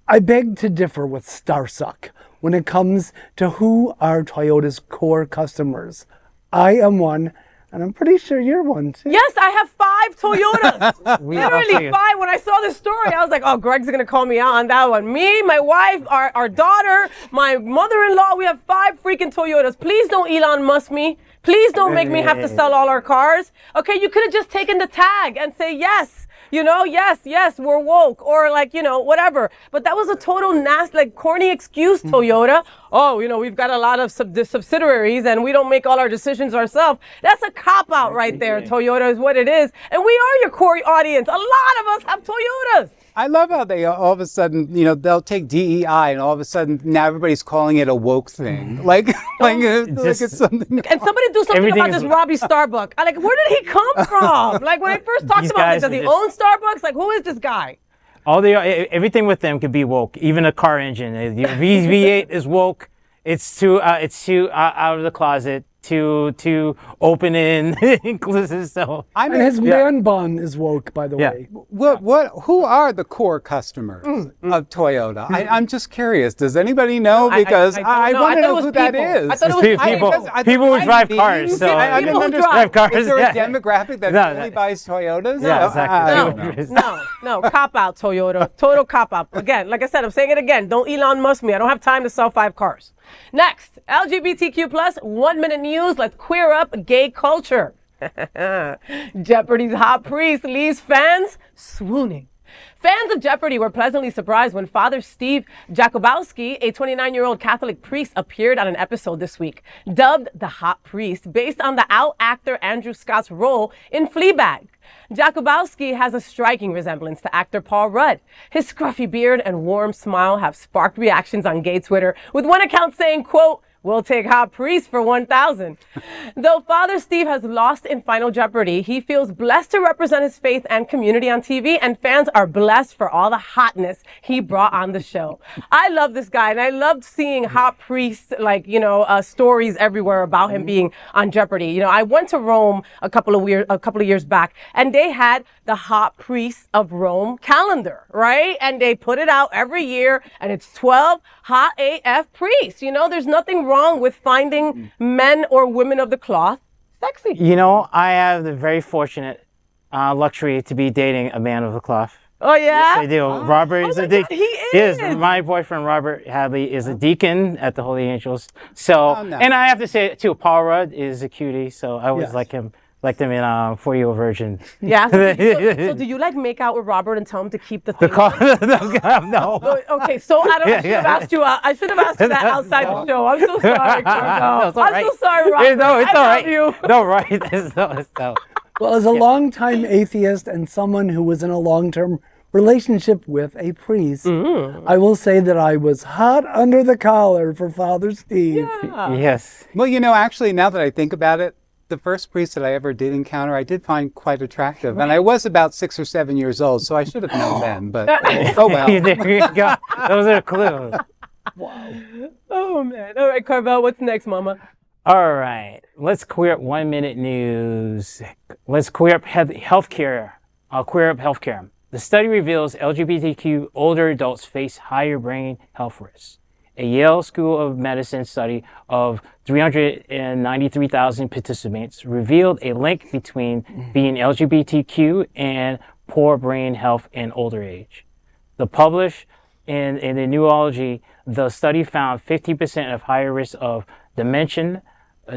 I beg to differ with Starsuck when it comes to who are Toyota's core customers. I am one, and I'm pretty sure you're one too. Yes, I have 5 Toyotas. We Literally 5. When I saw this story, I was like, oh, Gregg's going to call me out on that one. Me, my wife, our daughter, my mother-in-law, we have 5 freaking Toyotas. Please don't Elon Musk me. Please don't make me have to sell all our cars. Okay, you could have just taken the tag and say, yes, yes, we're woke, or like, whatever. But that was a total nasty, like corny excuse, Toyota. Oh, we've got a lot of subsidiaries and we don't make all our decisions ourselves. That's a cop-out right there, Toyota is what it is. And we are your core audience. A lot of us have Toyotas. I love how they all of a sudden, they'll take DEI and all of a sudden now everybody's calling it a woke thing. Like it's something. And somebody do something about this Robbie Starbuck. I'm like, where did he come from? Like when I first talked about it, does he own Starbucks? Like, who is this guy? Everything with them could be woke. Even a car engine. The V8 is woke. It's too out of the closet. To open in inclusive. So and his man bun is woke, by the way. Who are the core customers of Toyota? I'm just curious. Does anybody know? Because I want to know who that is. I thought it was people who drive cars. So I didn't understand. Is there a demographic that only buys Toyotas? Yeah, exactly. No, cop out, Toyota. Total cop out. Again, like I said, I'm saying it again. Don't Elon Musk me. I don't have time to sell 5 cars. Next, LGBTQ plus 1 minute news. Let's queer up gay culture. Jeopardy's hot priest leaves fans swooning. Fans of Jeopardy were pleasantly surprised when Father Steve Jakubowski, a 29-year-old Catholic priest, appeared on an episode this week. Dubbed the Hot Priest, based on the out actor Andrew Scott's role in Fleabag. Jakubowski has a striking resemblance to actor Paul Rudd. His scruffy beard and warm smile have sparked reactions on gay Twitter, with one account saying, quote, we'll take hot priest for 1,000. Though Father Steve has lost in Final Jeopardy, he feels blessed to represent his faith and community on TV, and fans are blessed for all the hotness he brought on the show. I love this guy, and I loved seeing hot priest, stories everywhere about him being on Jeopardy. I went to Rome a couple of years back, and they had the Hot Priests of Rome calendar, right? And they put it out every year, and it's 12 hot AF priests. There's nothing wrong with finding men or women of the cloth sexy. I have the very fortunate luxury to be dating a man of the cloth. Oh, yeah? Yes, I do. Robert is a deacon. He is. Yes, my boyfriend, Robert Hadley, is a deacon at the Holy Angels. So, and I have to say, too, Paul Rudd is a cutie, so I always like him like them in 40-Year Virgin. Yeah. So do you like make out with Robert and tell him to keep the thing? No. Okay, so I should have asked you. I should have asked you that outside the show. I'm so sorry, Carvelle. It's all right. I'm so sorry, Robert. No, it's I all love right. you. No, right. It's no. Well, as a longtime atheist and someone who was in a long-term relationship with a priest, I will say that I was hot under the collar for Father Steve. Yeah. Yes. Well, actually, now that I think about it, the first priest that I ever did encounter, I did find quite attractive. And I was about 6 or 7 years old, so I should have known then. But, oh well. There you go. Those are clues. Wow. Oh man. All right, Carvelle, what's next, Mama? All right. Let's queer up 1 minute news. Let's queer up healthcare. Queer up healthcare. The study reveals LGBTQ older adults face higher brain health risks. A Yale School of Medicine study of 393,000 participants revealed a link between being LGBTQ and poor brain health in older age. The published in the Neurology, the study found 50% of higher risk of dementia,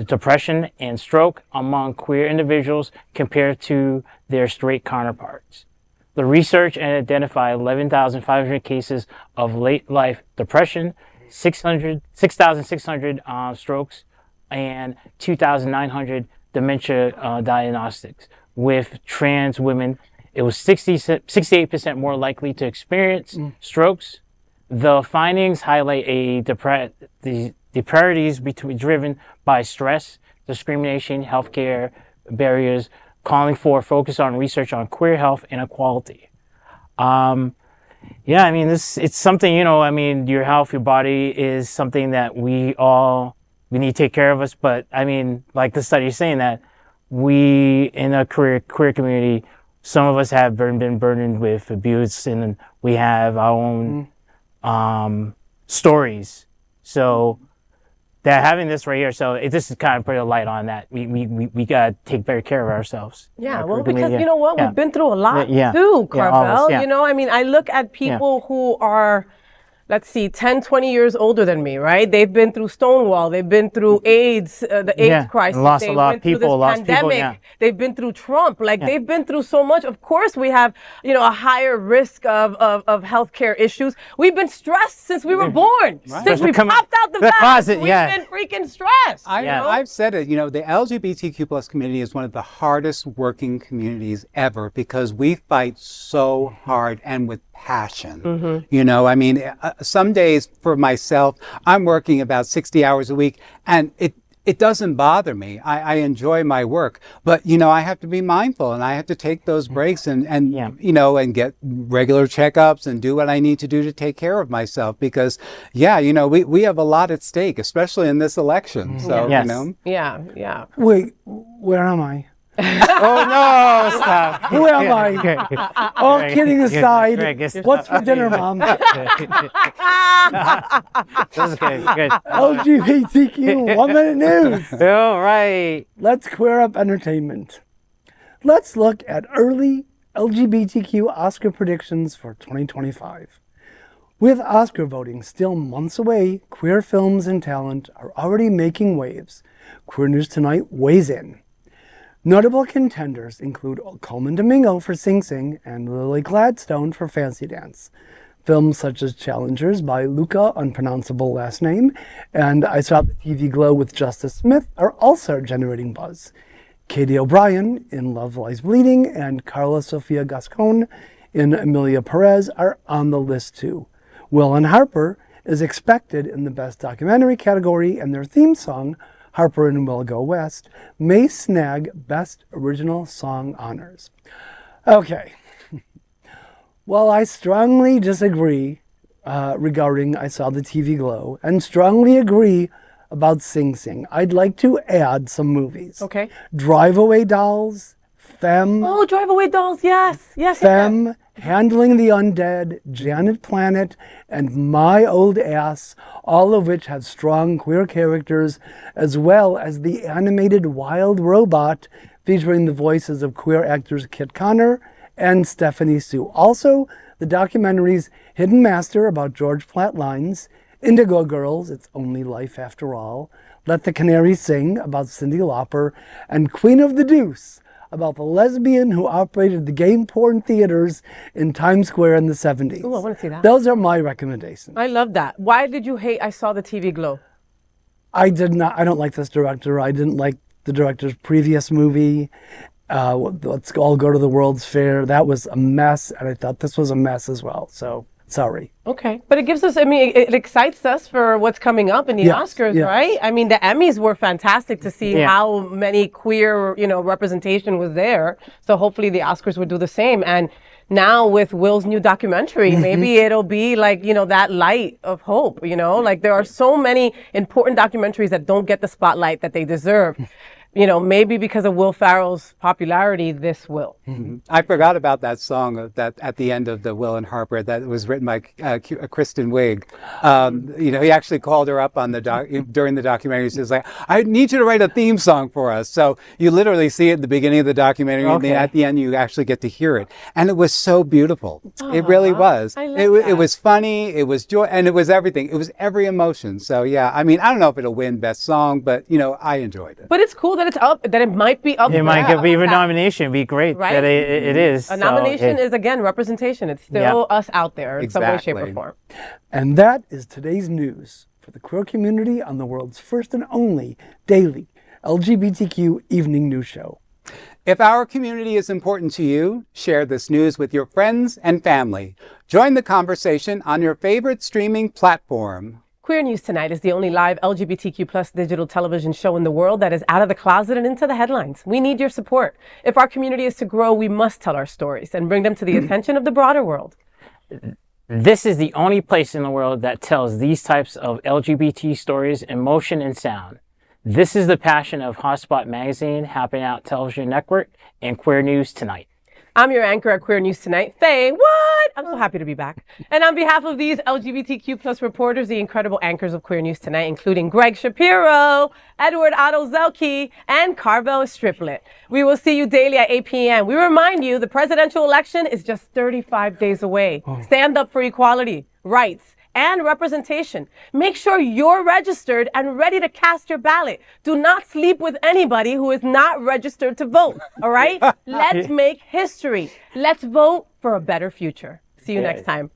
depression, and stroke among queer individuals compared to their straight counterparts. The research identified 11,500 cases of late life depression, 6,600 strokes, and 2,900 dementia diagnostics. With trans women, it was 68% more likely to experience strokes. The findings highlight the disparities driven by stress, discrimination, healthcare barriers, calling for focus on research on queer health and equality. Yeah, I mean, it's something, your health, your body is something that we need to take care of us. But I mean, like the study is saying that we in a queer community, some of us have been burdened with abuse, and we have our own stories. So that having this right here, this is kind of putting a light on that. We gotta take better care of ourselves. Yeah, well, because you know what, we've been through a lot too, Carvelle. I look at people who are, let's see, 10, 20 years older than me, right? They've been through Stonewall. They've been through AIDS, the AIDS crisis. Lost they a lot went of people. through this Lost pandemic. people, They've been through Trump. They've been through so much. Of course, we have, a higher risk of healthcare issues. We've been stressed since we were born. Right. Since we popped out the closet, we've been freaking stressed. I've said it, the LGBTQ plus community is one of the hardest working communities ever because we fight so hard and with passion. Some days for myself, I'm working about 60 hours a week, and it doesn't bother me. I enjoy my work, but I have to be mindful, and I have to take those breaks and get regular checkups and do what I need to do to take care of myself because we have a lot at stake, especially in this election. So Yeah. Wait, where am I? Oh no! Stop. Who am I? All kidding aside, what's for dinner, Mom? This is good. LGBTQ 1 minute news. All right. Let's queer up entertainment. Let's look at early LGBTQ Oscar predictions for 2025. With Oscar voting still months away, queer films and talent are already making waves. Queer News Tonight weighs in. Notable contenders include Coleman Domingo for Sing Sing and Lily Gladstone for Fancy Dance. Films such as Challengers by Luca, unpronounceable last name, and I Saw the TV Glow with Justice Smith are also generating buzz. Katie O'Brien in Love Lies Bleeding and Carla Sofia Gascon in Emilia Perez are on the list too. Will and Harper is expected in the Best Documentary category, and their theme song, Harper and Will Go West, may snag Best Original Song honors. Okay. Well, I strongly disagree regarding I Saw the TV Glow and strongly agree about Sing Sing. I'd like to add some movies. Okay. Drive Away Dolls, Femme. Oh, Drive Away Dolls, yes. Femme, Handling the Undead, Janet Planet, and My Old Ass, all of which have strong queer characters, as well as the animated Wild Robot, featuring the voices of queer actors Kit Connor and Stephanie Sue. Also, the documentaries Hidden Master about George Platt Lines, Indigo Girls, It's Only Life After All, Let the Canaries Sing about Cyndi Lauper, and Queen of the Deuce about the lesbian who operated the game porn theaters in Times Square in the 70s. Ooh, I want to see that. Those are my recommendations. I love that. Why did you hate I Saw the TV Glow? I don't like this director. I didn't like the director's previous movie. Let's all go to the World's Fair. That was a mess, and I thought this was a mess as well. So, sorry. Okay, but it gives us, I mean, it excites us for what's coming up in the Oscars, yes. right? I mean, the Emmys were fantastic to see how many queer, representation was there. So hopefully the Oscars would do the same. And now with Will's new documentary, maybe it'll be like, that light of hope, like there are so many important documentaries that don't get the spotlight that they deserve. Maybe because of Will Ferrell's popularity, this will. Mm-hmm. I forgot about that song that at the end of the Will and Harper that was written by Kristen Wiig. He actually called her up on during the documentary. He says, I need you to write a theme song for us. So you literally see it at the beginning of the documentary, and then at the end you actually get to hear it. And it was so beautiful. It really was. It was funny, it was joy, and it was everything. It was every emotion. So yeah, I mean, I don't know if it'll win Best Song, but I enjoyed it. But it's cool that that it might be up. It might get a nomination. It'd be great that it is. A nomination is, again, representation. It's still us out there in some way, shape, or form. And that is today's news for the queer community on the world's first and only daily LGBTQ evening news show. If our community is important to you, share this news with your friends and family. Join the conversation on your favorite streaming platform. Queer News Tonight is the only live LGBTQ plus digital television show in the world that is out of the closet and into the headlines. We need your support. If our community is to grow, we must tell our stories and bring them to the attention of the broader world. This is the only place in the world that tells these types of LGBT stories in motion and sound. This is the passion of Hotspot Magazine, Happening Out Television Network, and Queer News Tonight. I'm your anchor at Queer News Tonight, FayWhat. I'm so happy to be back. And on behalf of these LGBTQ plus reporters, the incredible anchors of Queer News Tonight, including Gregg Shapiro, Otto Zielke, and Carvelle Estriplet, we will see you daily at 8 p.m. We remind you the presidential election is just 35 days away. Stand up for equality, rights, and representation. Make sure you're registered and ready to cast your ballot. Do not sleep with anybody who is not registered to vote, all right? Let's make history. Let's vote for a better future. See you next time.